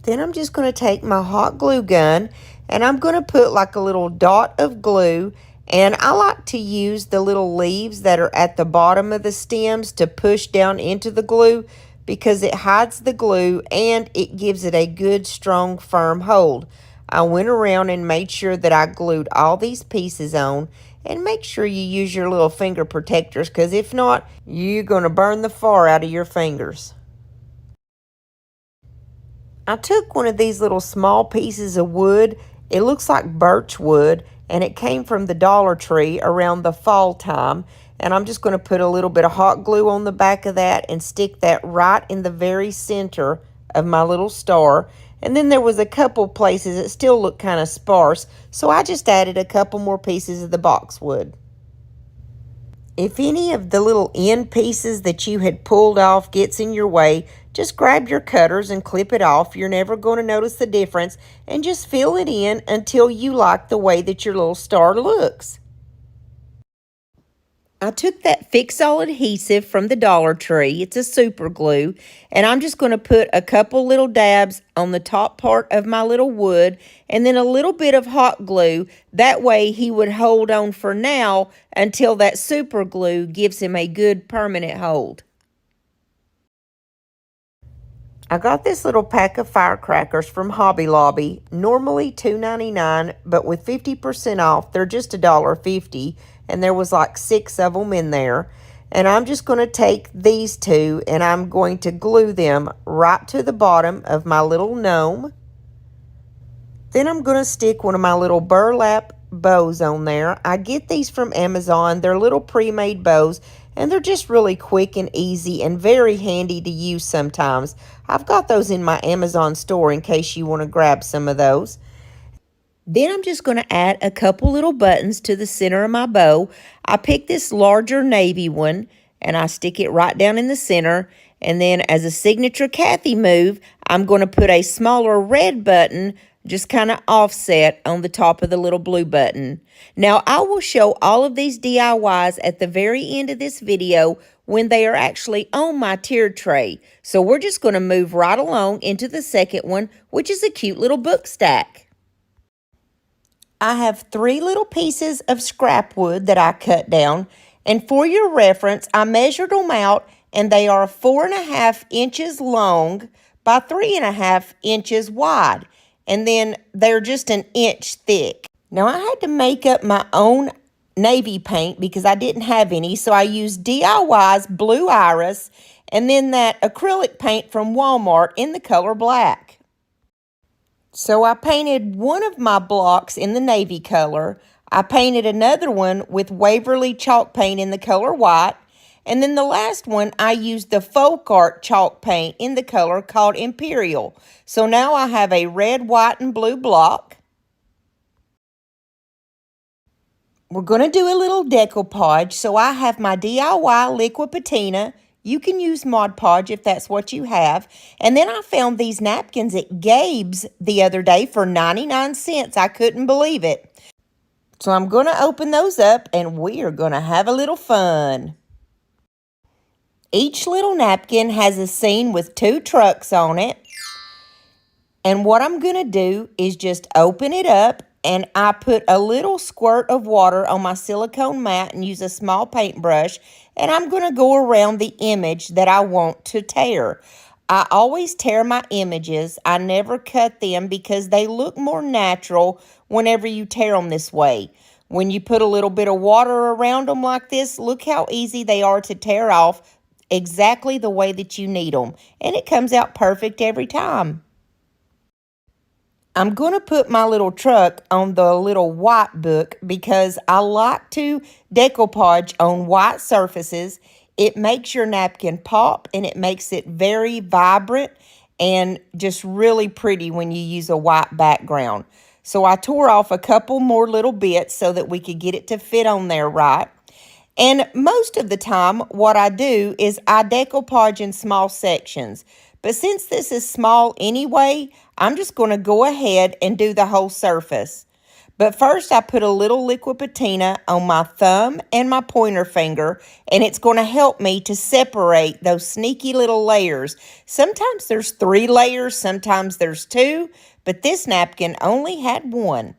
Then I'm just going to take my hot glue gun, and I'm going to put like a little dot of glue, and I like to use the little leaves that are at the bottom of the stems to push down into the glue because it hides the glue and it gives it a good, strong, firm hold. I went around and made sure that I glued all these pieces on, and make sure you use your little finger protectors, because if not, you're going to burn the far out of your fingers. I took one of these little small pieces of wood. It looks like birch wood, and it came from the Dollar Tree around the fall time. And I'm just going to put a little bit of hot glue on the back of that and stick that right in the very center of my little star. And then there was a couple places that still looked kind of sparse, so I just added a couple more pieces of the boxwood. If any of the little end pieces that you had pulled off gets in your way, just grab your cutters and clip it off. You're never going to notice the difference, and just fill it in until you like the way that your little star looks. I took that Fix-All adhesive from the Dollar Tree. It's a super glue. And I'm just going to put a couple little dabs on the top part of my little wood and then a little bit of hot glue. That way he would hold on for now until that super glue gives him a good permanent hold. I got this little pack of firecrackers from Hobby Lobby, normally $2.99, but with 50% off, they're just $1.50, and there was like 6 of them in there. And I'm just going to take these 2, and I'm going to glue them right to the bottom of my little gnome. Then I'm going to stick one of my little burlap bows on there. I get these from Amazon. They're little pre-made bows, and they're just really quick and easy and very handy to use sometimes. I've got those in my Amazon store in case you want to grab some of those. Then I'm just going to add a couple little buttons to the center of my bow. I picked this larger navy one, and I stick it right down in the center. And then as a signature Kathy move, I'm going to put a smaller red button just kind of offset on the top of the little blue button. Now, I will show all of these DIYs at the very end of this video when they are actually on my tiered tray. So we're just going to move right along into the second one, which is a cute little book stack. I have 3 little pieces of scrap wood that I cut down, and for your reference, I measured them out, and they are 4.5 inches long by 3.5 inches wide, and then they're just an inch thick. Now, I had to make up my own navy paint because I didn't have any, so I used DIY's Blue Iris and then that acrylic paint from Walmart in the color black. So I painted one of my blocks in the navy color. I painted another one with Waverly chalk paint in the color white. And then the last one, I used the Folk Art chalk paint in the color called Imperial. So now I have a red, white, and blue block. We're going to do a little decoupage. So I have my DIY liquid patina You can use Mod Podge if that's what you have. And then I found these napkins at Gabe's the other day for 99 cents. I couldn't believe it. So I'm going to open those up and we are going to have a little fun. Each little napkin has a scene with 2 trucks on it. And what I'm going to do is just open it up, and I put a little squirt of water on my silicone mat and use a small paintbrush, and I'm going to go around the image that I want to tear. I always tear my images. I never cut them because they look more natural whenever you tear them this way. When you put a little bit of water around them like this, look how easy they are to tear off exactly the way that you need them. And it comes out perfect every time. I'm going to put my little truck on the little white book because I like to decoupage on white surfaces. It makes your napkin pop and it makes it very vibrant and just really pretty when you use a white background. So I tore off a couple more little bits so that we could get it to fit on there right. And most of the time, what I do is I decoupage in small sections. But since this is small anyway, I'm just going to go ahead and do the whole surface. But first, I put a little liquid patina on my thumb and my pointer finger, and it's going to help me to separate those sneaky little layers. Sometimes there's 3 layers, sometimes there's 2, but this napkin only had 1.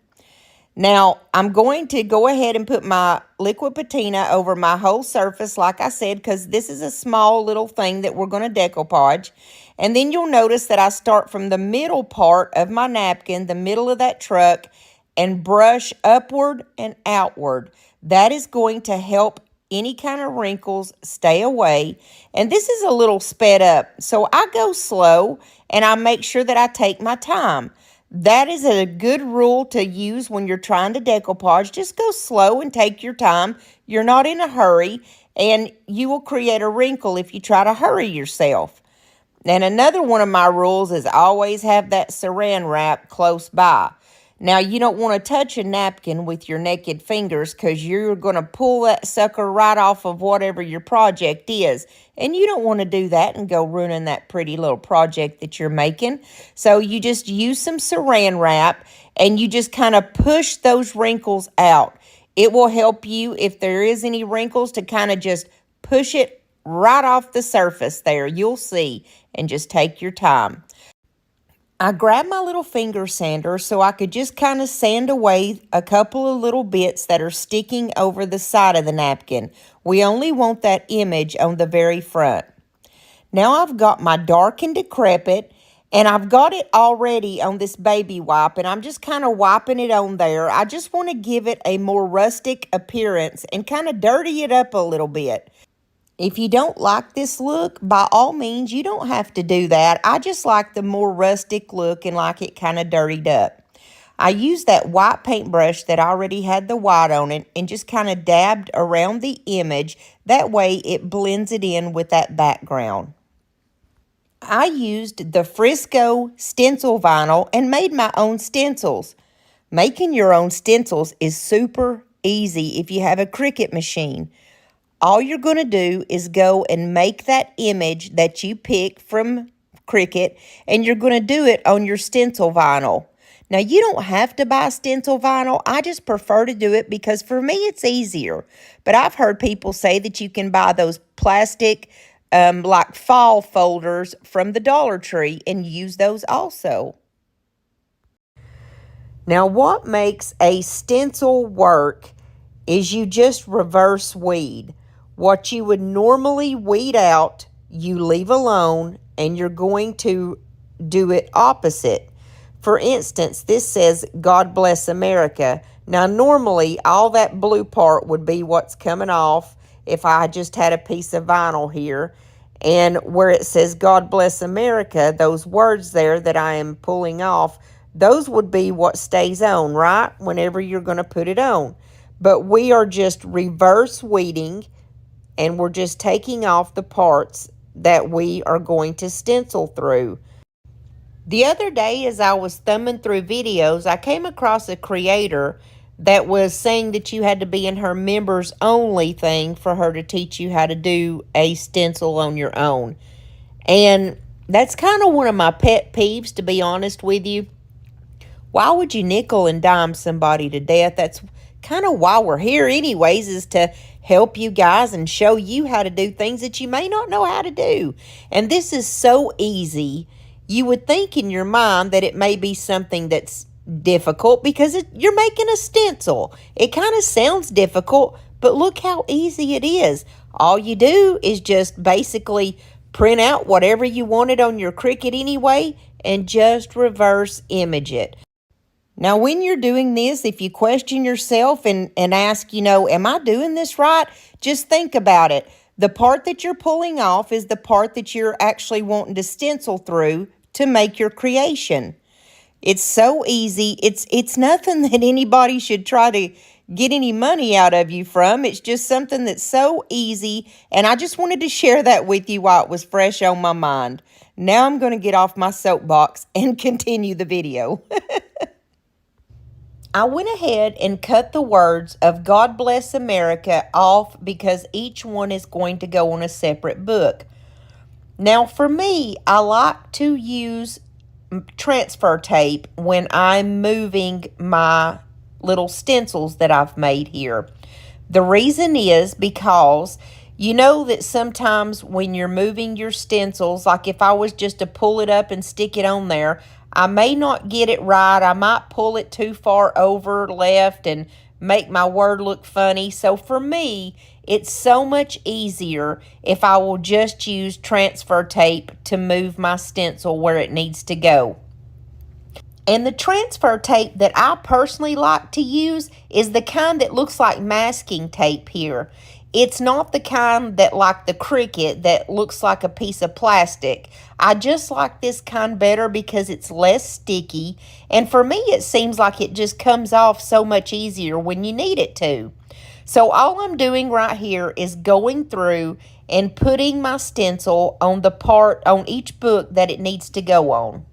Now, I'm going to go ahead and put my liquid patina over my whole surface, like I said, because this is a small little thing that we're going to decoupage. And then you'll notice that I start from the middle part of my napkin, the middle of that truck, and brush upward and outward. That is going to help any kind of wrinkles stay away. And this is a little sped up, so I go slow and I make sure that I take my time. That is a good rule to use when you're trying to decoupage. Just go slow and take your time. You're not in a hurry, and you will create a wrinkle if you try to hurry yourself. And another one of my rules is always have that saran wrap close by. Now, you don't want to touch a napkin with your naked fingers because you're going to pull that sucker right off of whatever your project is. And you don't want to do that and go ruining that pretty little project that you're making. So you just use some saran wrap and you just kind of push those wrinkles out. It will help you, if there is any wrinkles, to kind of just push it right off the surface there. You'll see, and just take your time. I grabbed my little finger sander so I could just kind of sand away a couple of little bits that are sticking over the side of the napkin. We only want that image on the very front. Now I've got my dark and decrepit, and I've got it already on this baby wipe, and I'm just kind of wiping it on there. I just want to give it a more rustic appearance and kind of dirty it up a little bit. If you don't like this look, by all means, you don't have to do that. I just like the more rustic look and like it kind of dirtied up. I used that white paintbrush that already had the white on it and just kind of dabbed around the image. That way it blends it in with that background. I used the Frisco stencil vinyl and made my own stencils. Making your own stencils is super easy if you have a Cricut machine. All you're going to do is go and make that image that you pick from Cricut, and you're going to do it on your stencil vinyl. Now, you don't have to buy stencil vinyl. I just prefer to do it because for me it's easier. But I've heard people say that you can buy those plastic like fall folders from the Dollar Tree and use those also. Now, what makes a stencil work is you just reverse weed. What you would normally weed out, you leave alone, and you're going to do it opposite. For instance, this says, God bless America. Now, normally, all that blue part would be what's coming off if I just had a piece of vinyl here. And where it says, God bless America, those words there that I am pulling off, those would be what stays on, right? Whenever you're going to put it on. But we are just reverse weeding, and we're just taking off the parts that we are going to stencil through. The other day, as I was thumbing through videos, I came across a creator that was saying that you had to be in her members only thing for her to teach you how to do a stencil on your own. And that's kind of one of my pet peeves, to be honest with you. Why would you nickel and dime somebody to death? That's kind of why we're here anyways, is to help you guys and show you how to do things that you may not know how to do. And this is so easy. You would think in your mind that it may be something that's difficult because you're making a stencil. It kind of sounds difficult, but look how easy it is. All you do is just basically print out whatever you wanted on your Cricut anyway and just reverse image it. Now, when you're doing this, if you question yourself and ask, am I doing this right? Just think about it. The part that you're pulling off is the part that you're actually wanting to stencil through to make your creation. It's so easy. It's nothing that anybody should try to get any money out of you from. It's just something that's so easy, and I just wanted to share that with you while it was fresh on my mind. Now I'm going to get off my soapbox and continue the video. I went ahead and cut the words of God Bless America off because each one is going to go on a separate book. Now, for me, I like to use transfer tape when I'm moving my little stencils that I've made here. The reason is because you know that sometimes when you're moving your stencils, like if I was just to pull it up and stick it on there, I may not get it right. I might pull it too far over left and make my word look funny. So for me, it's so much easier if I will just use transfer tape to move my stencil where it needs to go. And the transfer tape that I personally like to use is the kind that looks like masking tape here. It's not the kind that like the Cricut that looks like a piece of plastic. I just like this kind better because it's less sticky. And for me, it seems like it just comes off so much easier when you need it to. So all I'm doing right here is going through and putting my stencil on the part on each book that it needs to go on.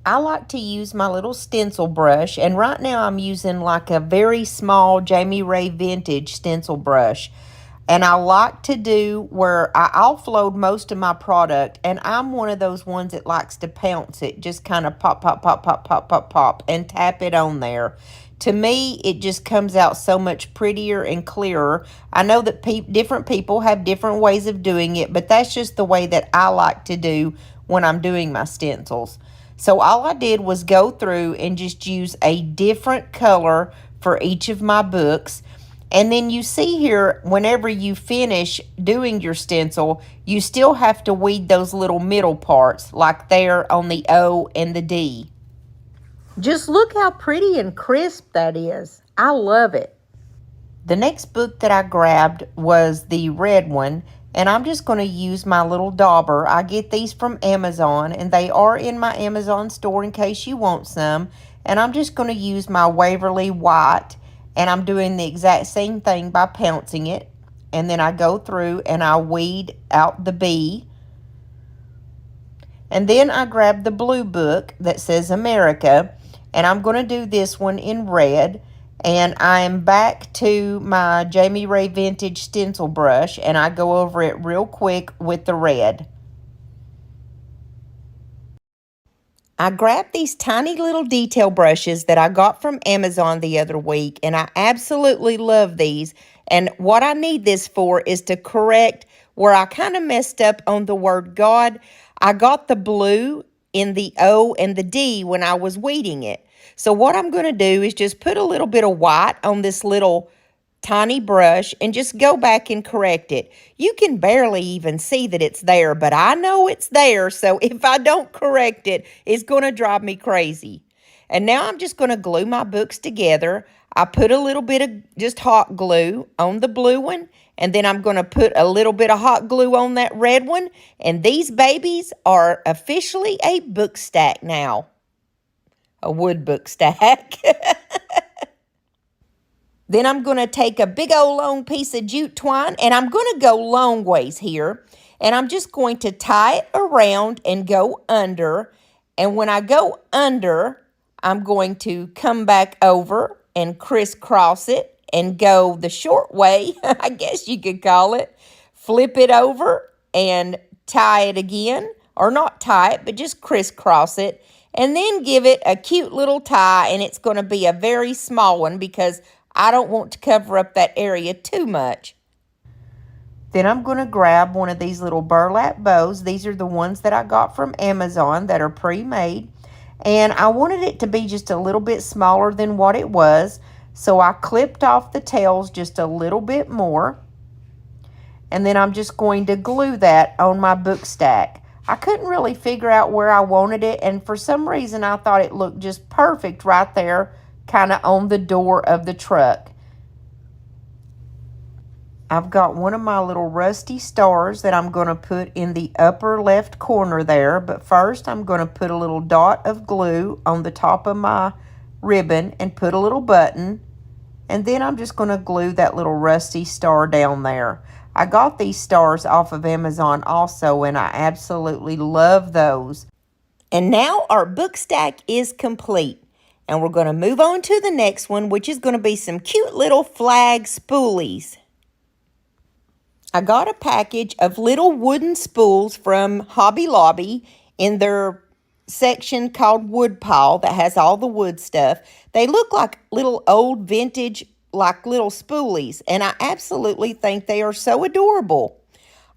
I like to use my little stencil brush, and right now I'm using like a very small Jamie Ray Vintage stencil brush. And I like to do where I offload most of my product, and I'm one of those ones that likes to pounce it, just kind of pop, pop, pop, pop, pop, pop, pop, and tap it on there. To me, it just comes out so much prettier and clearer. I know that different people have different ways of doing it, but that's just the way that I like to do when I'm doing my stencils. So all I did was go through and just use a different color for each of my books. And then you see here, whenever you finish doing your stencil, you still have to weed those little middle parts, like there on the O and the D. Just look how pretty and crisp that is. I love it. The next book that I grabbed was the red one, and I'm just going to use my little dauber. I get these from Amazon, and they are in my Amazon store in case you want some. And I'm just going to use my Waverly White, and I'm doing the exact same thing by pouncing it. And then I go through and I weed out the B. And then I grab the blue book that says America, and I'm going to do this one in red. And I'm back to my Jamie Ray Vintage stencil brush, and I go over it real quick with the red. I grabbed these tiny little detail brushes that I got from Amazon the other week, and I absolutely love these. And what I need this for is to correct where I kind of messed up on the word God. I got the blue in the O and the D when I was weeding it. So what I'm going to do is just put a little bit of white on this little tiny brush and just go back and correct it. You can barely even see that it's there, but I know it's there. So if I don't correct it, it's going to drive me crazy. And now I'm just going to glue my books together. I put a little bit of just hot glue on the blue one, and then I'm going to put a little bit of hot glue on that red one. And these babies are officially a book stack now. A wood book stack. Then I'm going to take a big old long piece of jute twine, and I'm going to go long ways here. And I'm just going to tie it around and go under. And when I go under, I'm going to come back over and crisscross it and go the short way, I guess you could call it. Flip it over and tie it again, or not tie it, but just crisscross it, and then give it a cute little tie, and it's going to be a very small one because I don't want to cover up that area too much. Then I'm going to grab one of these little burlap bows. These are the ones that I got from Amazon that are pre-made. And I wanted it to be just a little bit smaller than what it was. So I clipped off the tails just a little bit more. And then I'm just going to glue that on my book stack. I couldn't really figure out where I wanted it. And for some reason, I thought it looked just perfect right there, kind of on the door of the truck. I've got one of my little rusty stars that I'm going to put in the upper left corner there. But first, I'm going to put a little dot of glue on the top of my ribbon and put a little button. And then I'm just going to glue that little rusty star down there. I got these stars off of Amazon also, and I absolutely love those. And now our book stack is complete. And we're going to move on to the next one, which is going to be some cute little flag spoolies. I got a package of little wooden spools from Hobby Lobby in their section called Wood Pile that has all the wood stuff. They look like little old vintage, like little spoolies, and I absolutely think they are so adorable.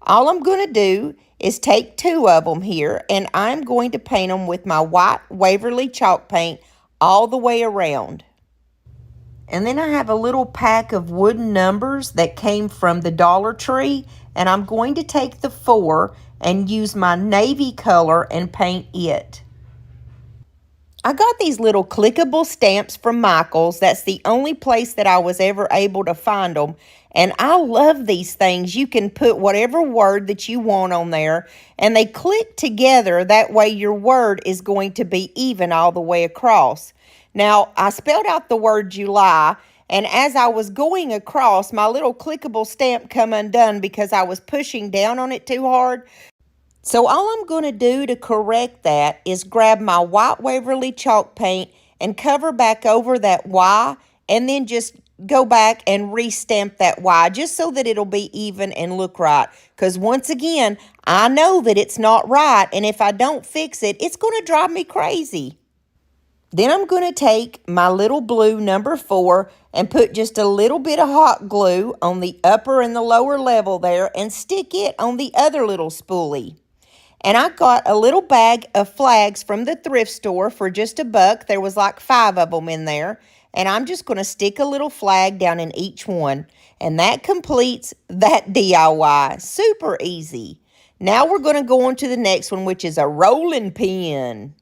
All I'm going to do is take 2 of them here, and I'm going to paint them with my white Waverly chalk paint all the way around. And then I have a little pack of wooden numbers that came from the Dollar Tree. And I'm going to take the 4 and use my navy color and paint it. I got these little clickable stamps from Michael's. That's the only place that I was ever able to find them. And I love these things. You can put whatever word that you want on there. And they click together. That way your word is going to be even all the way across. Now, I spelled out the word July, and as I was going across, my little clickable stamp come undone because I was pushing down on it too hard. So all I'm going to do to correct that is grab my white Waverly chalk paint and cover back over that Y, and then just go back and re-stamp that Y just so that it'll be even and look right. Because once again, I know that it's not right, and if I don't fix it, it's going to drive me crazy. Then I'm going to take my little blue number 4 and put just a little bit of hot glue on the upper and the lower level there and stick it on the other little spoolie. And I got a little bag of flags from the thrift store for just $1. There was like 5 of them in there. And I'm just going to stick a little flag down in each one. And that completes that DIY. Super easy. Now we're going to go on to the next one, which is a rolling pin.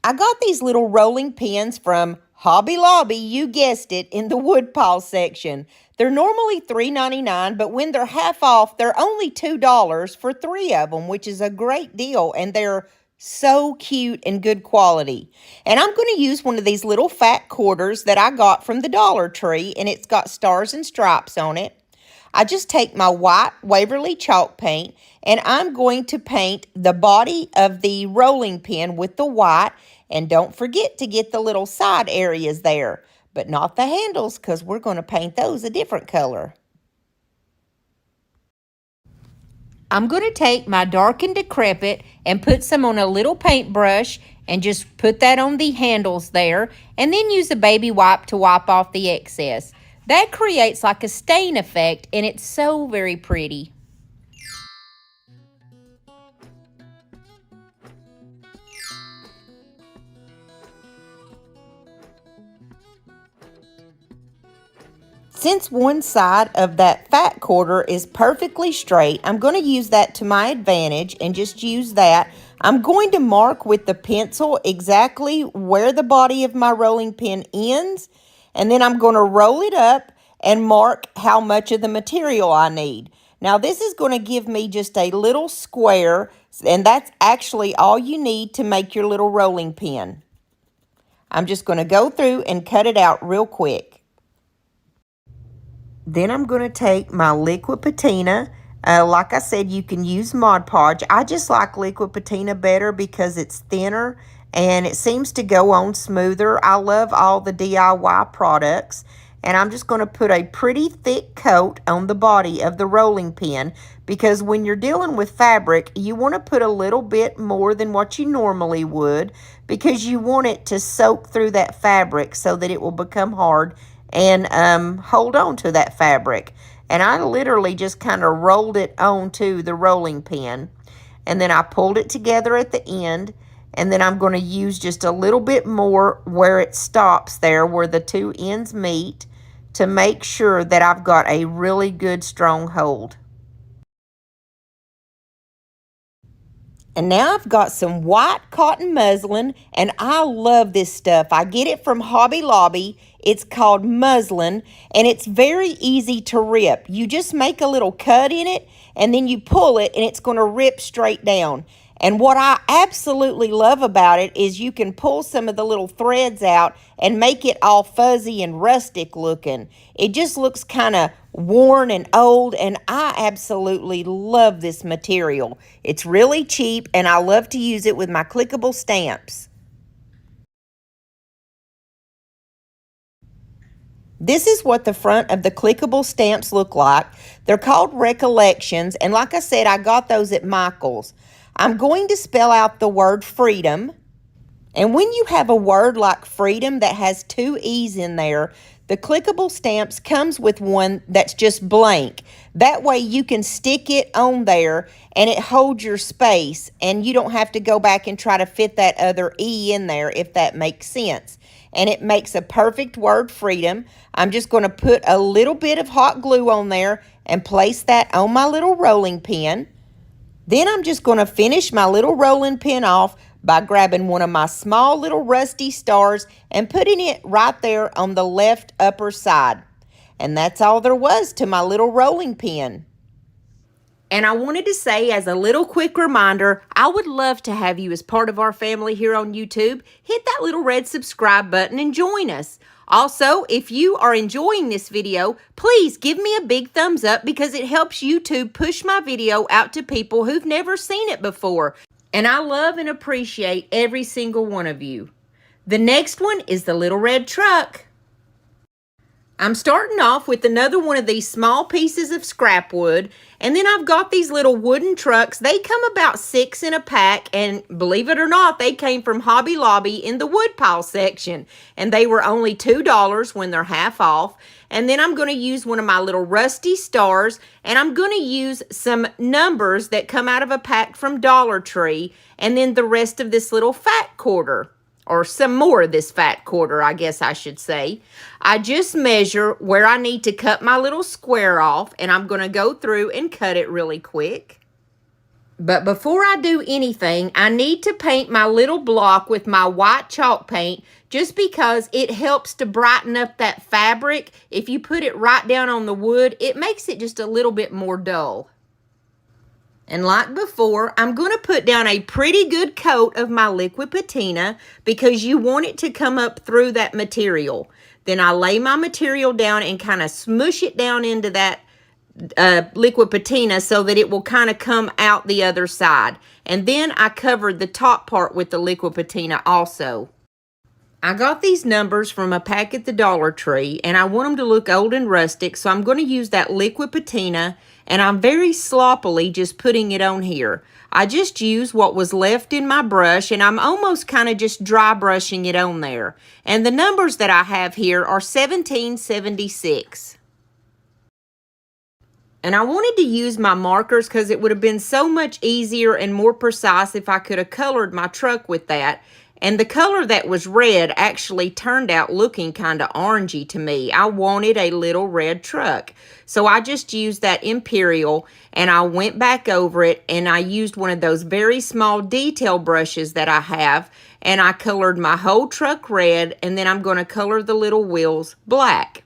I got these little rolling pins from Hobby Lobby, you guessed it, in the woodpile section. They're normally $3.99, but when they're half off, they're only $2 for 3 of them, which is a great deal, and they're so cute and good quality. And I'm going to use one of these little fat quarters that I got from the Dollar Tree, and it's got stars and stripes on it. I just take my white Waverly chalk paint, and I'm going to paint the body of the rolling pin with the white. And don't forget to get the little side areas there, but not the handles because we're going to paint those a different color. I'm going to take my Dark and Decrepit and put some on a little paintbrush and just put that on the handles there, and then use a baby wipe to wipe off the excess. That creates like a stain effect, and it's so very pretty. Since one side of that fat quarter is perfectly straight, I'm going to use that to my advantage and just use that. I'm going to mark with the pencil exactly where the body of my rolling pin ends, and then I'm going to roll it up and mark how much of the material I need. Now this is going to give me just a little square, and that's actually all you need to make your little rolling pin. I'm just going to go through and cut it out real quick. Then I'm going to take my liquid patina. Like I said, you can use Mod Podge. I just like liquid patina better because it's thinner and it seems to go on smoother. I love all the DIY products. And I'm just going to put a pretty thick coat on the body of the rolling pin, because when you're dealing with fabric, you want to put a little bit more than what you normally would, because you want it to soak through that fabric so that it will become hard and hold on to that fabric. And I literally just kind of rolled it onto the rolling pin, and then I pulled it together at the end. And then I'm going to use just a little bit more where it stops there, where the two ends meet, to make sure that I've got a really good strong hold. And now I've got some white cotton muslin, and I love this stuff. I get it from Hobby Lobby. It's called muslin, and it's very easy to rip. You just make a little cut in it, and then you pull it, and it's going to rip straight down. And what I absolutely love about it is you can pull some of the little threads out and make it all fuzzy and rustic looking. It just looks kind of worn and old, and I absolutely love this material. It's really cheap, and I love to use it with my clickable stamps. This is what the front of the clickable stamps look like. They're called Recollections, and like I said, I got those at Michael's. I'm going to spell out the word freedom. And when you have a word like freedom that has two E's in there, the clickable stamps comes with one that's just blank. That way you can stick it on there and it holds your space, and you don't have to go back and try to fit that other E in there, if that makes sense. And it makes a perfect word, freedom. I'm just going to put a little bit of hot glue on there and place that on my little rolling pin. Then I'm just going to finish my little rolling pin off by grabbing one of my small little rusty stars and putting it right there on the left upper side. And that's all there was to my little rolling pin. And I wanted to say, as a little quick reminder, I would love to have you as part of our family here on YouTube. Hit that little red subscribe button and join us. Also, if you are enjoying this video, please give me a big thumbs up, because it helps YouTube push my video out to people who've never seen it before. And I love and appreciate every single one of you. The next one is the little red truck. I'm starting off with another one of these small pieces of scrap wood, and then I've got these little wooden trucks. They come about 6 in a pack, and believe it or not, they came from Hobby Lobby in the woodpile section, and they were only $2 when they're half off. And then I'm going to use one of my little rusty stars, and I'm going to use some numbers that come out of a pack from Dollar Tree, and then the rest of this little fat quarter. Or some more of this fat quarter, I guess I should say. I just measure where I need to cut my little square off, and I'm going to go through and cut it really quick. But before I do anything, I need to paint my little block with my white chalk paint, just because it helps to brighten up that fabric. If you put it right down on the wood, it makes it just a little bit more dull. And like before, I'm going to put down a pretty good coat of my liquid patina, because you want it to come up through that material. Then I lay my material down and kind of smush it down into that liquid patina so that it will kind of come out the other side. And then I covered the top part with the liquid patina also. I got these numbers from a pack at the Dollar Tree, and I want them to look old and rustic, so I'm going to use that liquid patina, and I'm very sloppily just putting it on here. I just used what was left in my brush, and I'm almost kind of just dry brushing it on there. And the numbers that I have here are 1776. And I wanted to use my markers because it would have been so much easier and more precise if I could have colored my truck with that. And the color that was red actually turned out looking kind of orangey to me. I wanted a little red truck. So I just used that Imperial, and I went back over it, and I used one of those very small detail brushes that I have, and I colored my whole truck red, and then I'm going to color the little wheels black.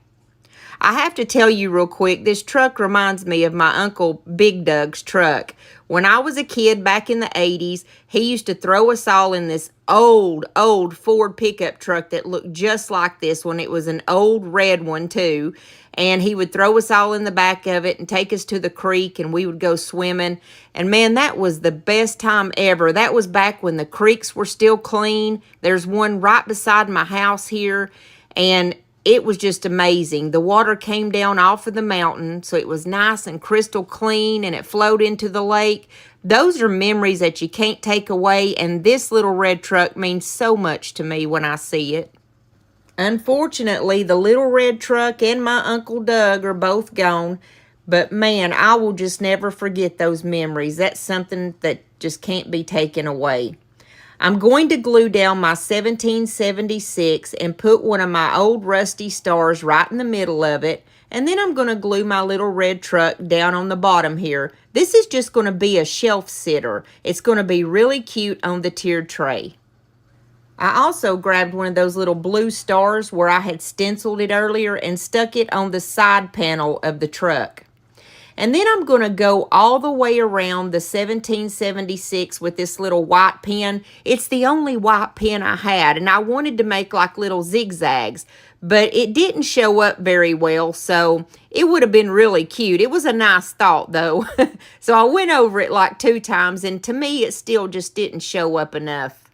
I have to tell you real quick, this truck reminds me of my Uncle Big Doug's truck. When I was a kid back in the 80s, he used to throw us all in this old Ford pickup truck that looked just like this one. It was an old red one too. And he would throw us all in the back of it and take us to the creek and we would go swimming. And man, that was the best time ever. That was back when the creeks were still clean. There's one right beside my house here. And it was just amazing. The water came down off of the mountain, so it was nice and crystal clean, and it flowed into the lake. Those are memories that you can't take away, and this little red truck means so much to me when I see it. Unfortunately, the little red truck and my Uncle Doug are both gone, but man, I will just never forget those memories. That's something that just can't be taken away. I'm going to glue down my 1776 and put one of my old rusty stars right in the middle of it. And then I'm going to glue my little red truck down on the bottom here. This is just going to be a shelf sitter. It's going to be really cute on the tiered tray. I also grabbed one of those little blue stars where I had stenciled it earlier and stuck it on the side panel of the truck. And then I'm going to go all the way around the 1776 with this little white pen. It's the only white pen I had, and I wanted to make like little zigzags, but it didn't show up very well, so it would have been really cute. It was a nice thought, though. So I went over it like 2 times, and to me, it still just didn't show up enough.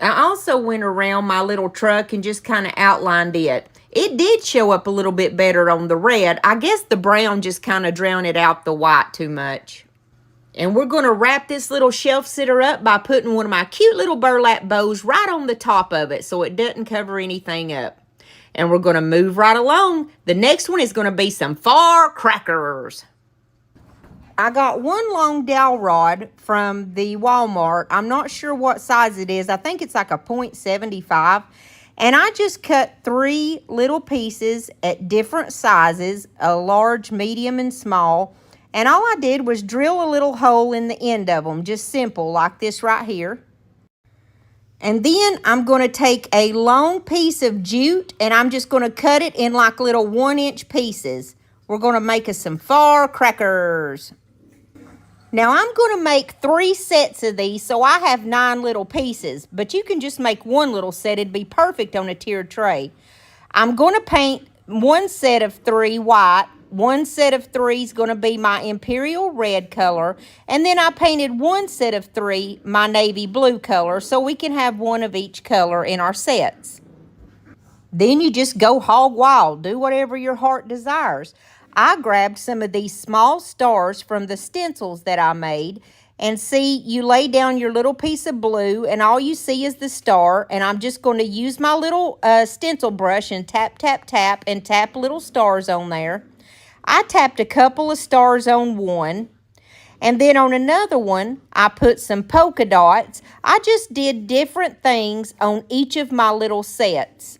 I also went around my little truck and just kind of outlined it. It did show up a little bit better on the red. I guess the brown just kind of drowned out the white too much. And we're going to wrap this little shelf sitter up by putting one of my cute little burlap bows right on the top of it so it doesn't cover anything up. And we're going to move right along. The next one is going to be some firecrackers. I got one long dowel rod from the Walmart. I'm not sure what size it is. I think it's like a .75. And I just cut 3 little pieces at different sizes, a large, medium, and small. And all I did was drill a little hole in the end of them, just simple, like this right here. And then I'm going to take a long piece of jute, and I'm just going to cut it in like little 1-inch pieces. We're going to make us some firecrackers. Now, I'm going to make 3 sets of these, so I have 9 little pieces. But you can just make 1 little set. It'd be perfect on a tiered tray. I'm going to paint 1 set of 3 white. 1 set of 3 is going to be my imperial red color. And then I painted 1 set of 3 my navy blue color, so we can have 1 of each color in our sets. Then you just go hog wild. Do whatever your heart desires. I grabbed some of these small stars from the stencils that I made. And see, you lay down your little piece of blue and all you see is the star. And I'm just going to use my little stencil brush and tap, tap, tap and tap little stars on there. I tapped a couple of stars on one. And then on another one, I put some polka dots. I just did different things on each of my little sets.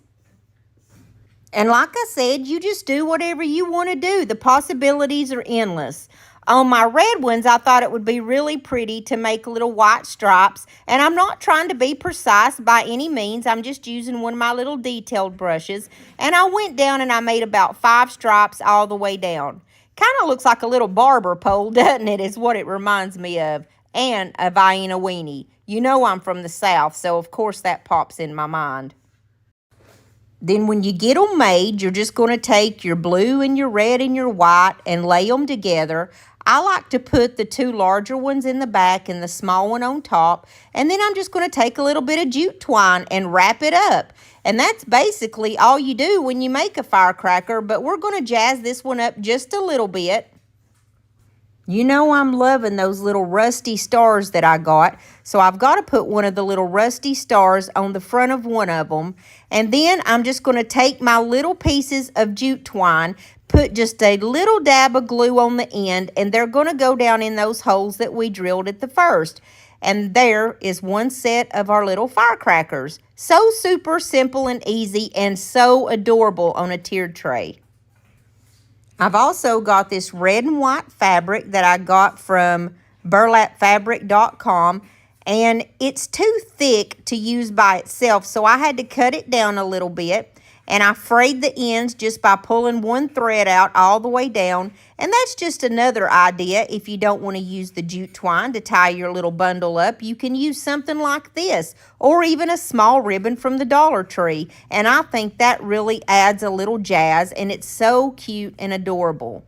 And like I said, you just do whatever you want to do. The possibilities are endless. On my red ones, I thought it would be really pretty to make little white stripes. And I'm not trying to be precise by any means. I'm just using one of my little detailed brushes. And I went down and I made about 5 stripes all the way down. Kind of looks like a little barber pole, doesn't it? Is what it reminds me of. And a Vienna weenie. You know I'm from the South, so of course that pops in my mind. Then when you get them made, you're just going to take your blue and your red and your white and lay them together. I like to put the 2 larger ones in the back and the small one on top. And then I'm just going to take a little bit of jute twine and wrap it up. And that's basically all you do when you make a firecracker. But we're going to jazz this one up just a little bit. You know I'm loving those little rusty stars that I got. So I've got to put one of the little rusty stars on the front of one of them. And then I'm just going to take my little pieces of jute twine, put just a little dab of glue on the end, and they're going to go down in those holes that we drilled at the first. And there is 1 set of our little firecrackers. So super simple and easy and so adorable on a tiered tray. I've also got this red and white fabric that I got from burlapfabric.com, and it's too thick to use by itself, so I had to cut it down a little bit. and I frayed the ends just by pulling one thread out all the way down. And that's just another idea. If you don't want to use the jute twine to tie your little bundle up, you can use something like this, or even a small ribbon from the Dollar Tree. And I think that really adds a little jazz, and it's so cute and adorable.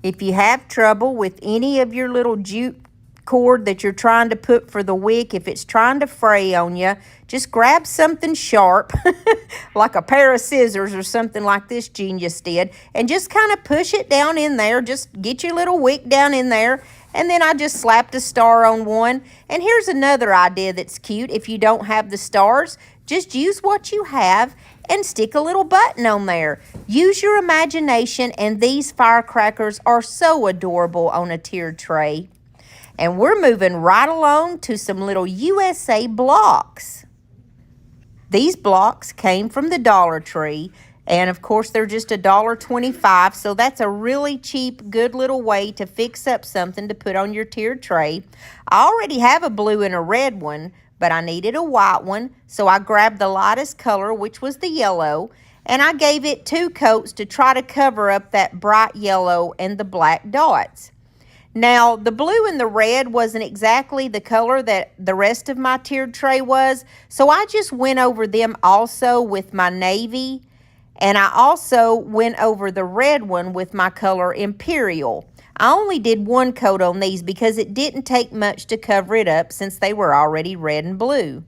If you have trouble with any of your little jute cord that you're trying to put for the wick, if it's trying to fray on you, just grab something sharp, like a pair of scissors or something like this genius did, and just kind of push it down in there. Just get your little wick down in there, and then I just slapped a star on one. And here's another idea that's cute. If you don't have the stars, just use what you have and stick a little button on there. Use your imagination, and these firecrackers are so adorable on a tiered tray. And we're moving right along to some little USA blocks. These blocks came from the Dollar Tree, and of course they're just $1.25, so that's a really cheap, good little way to fix up something to put on your tiered tray. I already have a blue and a red one, but I needed a white one, so I grabbed the lightest color, which was the yellow, and I gave it 2 coats to try to cover up that bright yellow and the black dots. Now, the blue and the red wasn't exactly the color that the rest of my tiered tray was, so I just went over them also with my navy, and I also went over the red one with my color Imperial. I only did 1 coat on these because it didn't take much to cover it up since they were already red and blue.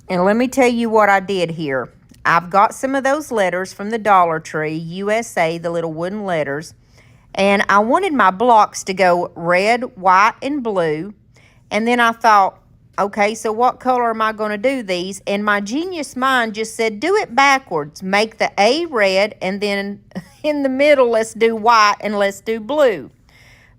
And let me tell you what I did here. I've got some of those letters from the Dollar Tree, USA, the little wooden letters. And I wanted my blocks to go red, white, and blue. And then I thought, okay, so what color am I going to do these? And my genius mind just said, do it backwards. Make the A red, and then in the middle, let's do white and let's do blue.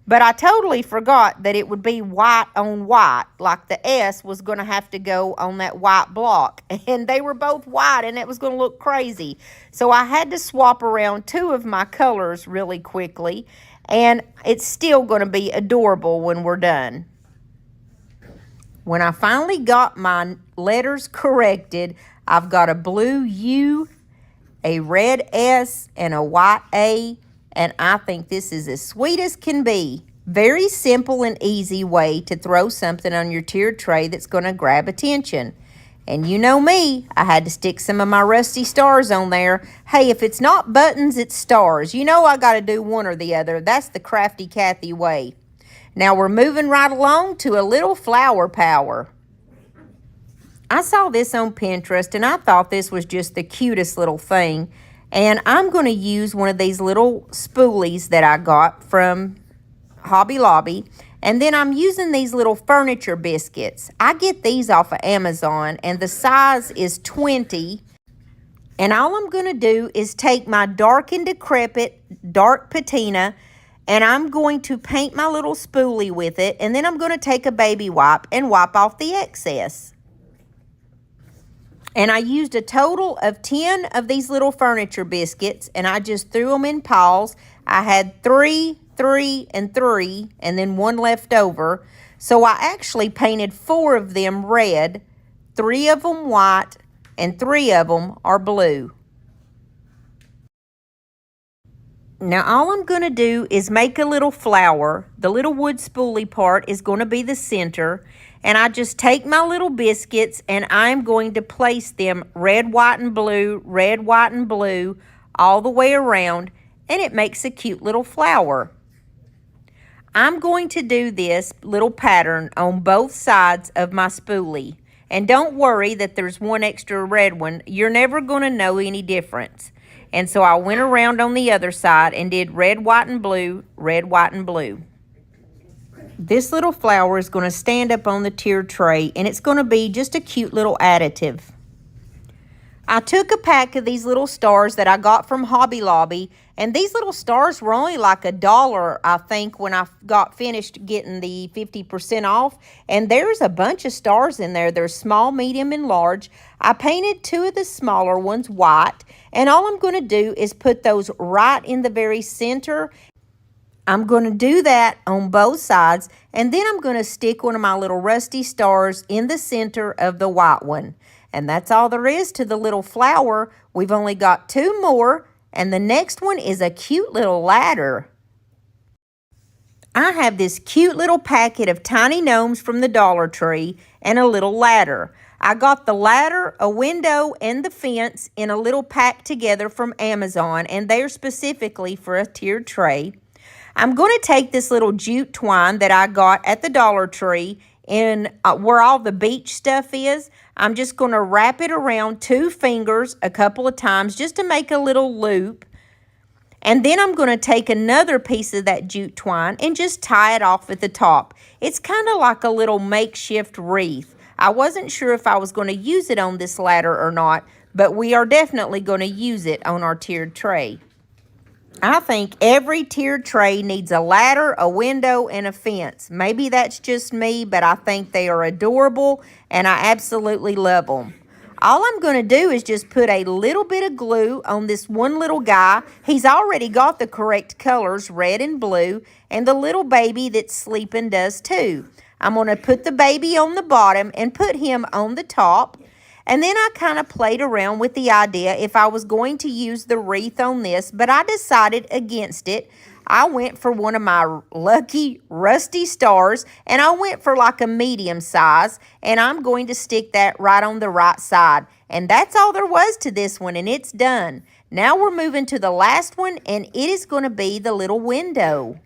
But I totally forgot that it would be white on white, like the S was going to have to go on that white block. And they were both white, and it was going to look crazy. So I had to swap around 2 of my colors really quickly, and it's still going to be adorable when we're done. When I finally got my letters corrected, I've got a blue U, a red S, and a white A. And I think this is as sweet as can be. Very simple and easy way to throw something on your tiered tray that's going to grab attention. And you know me, I had to stick some of my rusty stars on there. Hey, if it's not buttons, it's stars. You know I got to do one or the other. That's the Crafty Cathy way. Now we're moving right along to a little flower power. I saw this on Pinterest, and I thought this was just the cutest little thing. And I'm going to use one of these little spoolies that I got from Hobby Lobby. And then I'm using these little furniture biscuits. I get these off of Amazon, and the size is 20. And all I'm going to do is take my dark and decrepit dark patina, and I'm going to paint my little spoolie with it. And then I'm going to take a baby wipe and wipe off the excess. And I used a total of 10 of these little furniture biscuits, and I just threw them in piles. I had 3, 3, and 3, and then 1 left over. So I actually painted 4 of them red, 3 of them white, and 3 of them are blue. Now all I'm going to do is make a little flower. The little wood spoolie part is going to be the center. And I just take my little biscuits, and I'm going to place them red, white, and blue, red, white, and blue all the way around, and it makes a cute little flower. I'm going to do this little pattern on both sides of my spoolie. And don't worry that there's 1 extra red one. You're never going to know any difference. And so I went around on the other side and did red, white, and blue, red, white, and blue. This little flower is going to stand up on the tiered tray, and it's going to be just a cute little additive. I took a pack of these little stars that I got from Hobby Lobby, and these little stars were only like $1, I think, when I got finished getting the 50% off. And there's a bunch of stars in there. There's small, medium, and large. I painted 2 of the smaller ones white, and all I'm going to do is put those right in the very center. I'm going to do that on both sides, and then I'm going to stick one of my little rusty stars in the center of the white one. And that's all there is to the little flower. We've only got 2 more, and the next one is a cute little ladder. I have this cute little packet of tiny gnomes from the Dollar Tree and a little ladder. I got the ladder, a window, and the fence in a little pack together from Amazon, and they're specifically for a tiered tray. I'm going to take this little jute twine that I got at the Dollar Tree in where all the beach stuff is. I'm just going to wrap it around 2 fingers a couple of times just to make a little loop. And then I'm going to take another piece of that jute twine and just tie it off at the top. It's kind of like a little makeshift wreath. I wasn't sure if I was going to use it on this ladder or not, but we are definitely going to use it on our tiered tray. I think every tiered tray needs a ladder, a window, and a fence. Maybe that's just me, but I think they are adorable, and I absolutely love them. All I'm going to do is just put a little bit of glue on this one little guy. He's already got the correct colors, red and blue, and the little baby that's sleeping does too. I'm going to put the baby on the bottom and put him on the top. And then I kind of played around with the idea if I was going to use the wreath on this, but I decided against it. I went for one of my lucky rusty stars, and I went for like a medium size, and I'm going to stick that right on the right side. And that's all there was to this one, and it's done. Now we're moving to the last one, and it is going to be the little window.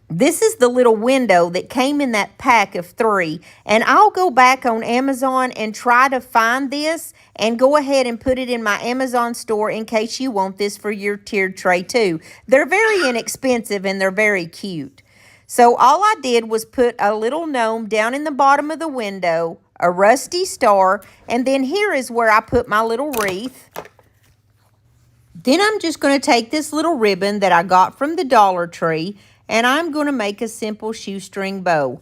This is the little window that came in that pack of 3, and I'll go back on Amazon and try to find this and go ahead and put it in my Amazon store in case you want this for your tiered tray too. They're very inexpensive and they're very cute. So all I did was put a little gnome down in the bottom of the window, a rusty star, and then here is where I put my little wreath. Then I'm just going to take this little ribbon that I got from the Dollar Tree, and I'm going to make a simple shoestring bow.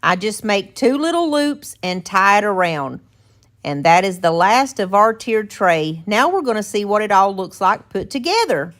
I just make 2 little loops and tie it around. And that is the last of our tiered tray. Now we're going to see what it all looks like put together.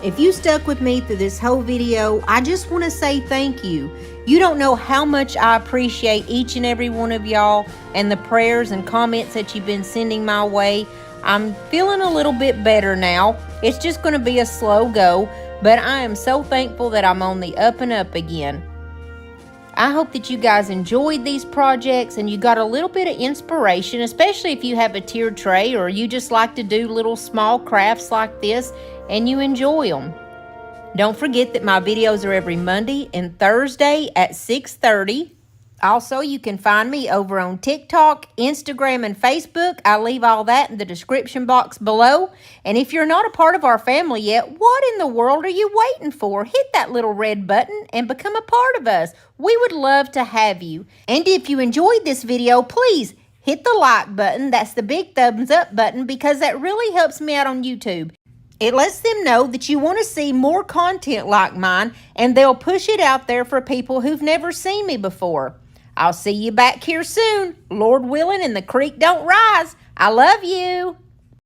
If you stuck with me through this whole video, I just want to say thank you. You don't know how much I appreciate each and every one of y'all and the prayers and comments that you've been sending my way. I'm feeling a little bit better now. It's just going to be a slow go, but I am so thankful that I'm on the up and up again. I hope that you guys enjoyed these projects and you got a little bit of inspiration, especially if you have a tiered tray or you just like to do little small crafts like this and you enjoy them. Don't forget that my videos are every Monday and Thursday at 6:30. Also, you can find me over on TikTok, Instagram, and Facebook. I'll leave all that in the description box below. And if you're not a part of our family yet, what in the world are you waiting for? Hit that little red button and become a part of us. We would love to have you. And if you enjoyed this video, please hit the like button. That's the big thumbs up button, because that really helps me out on YouTube. It lets them know that you want to see more content like mine, and they'll push it out there for people who've never seen me before. I'll see you back here soon, Lord willing, and the creek don't rise. I love you.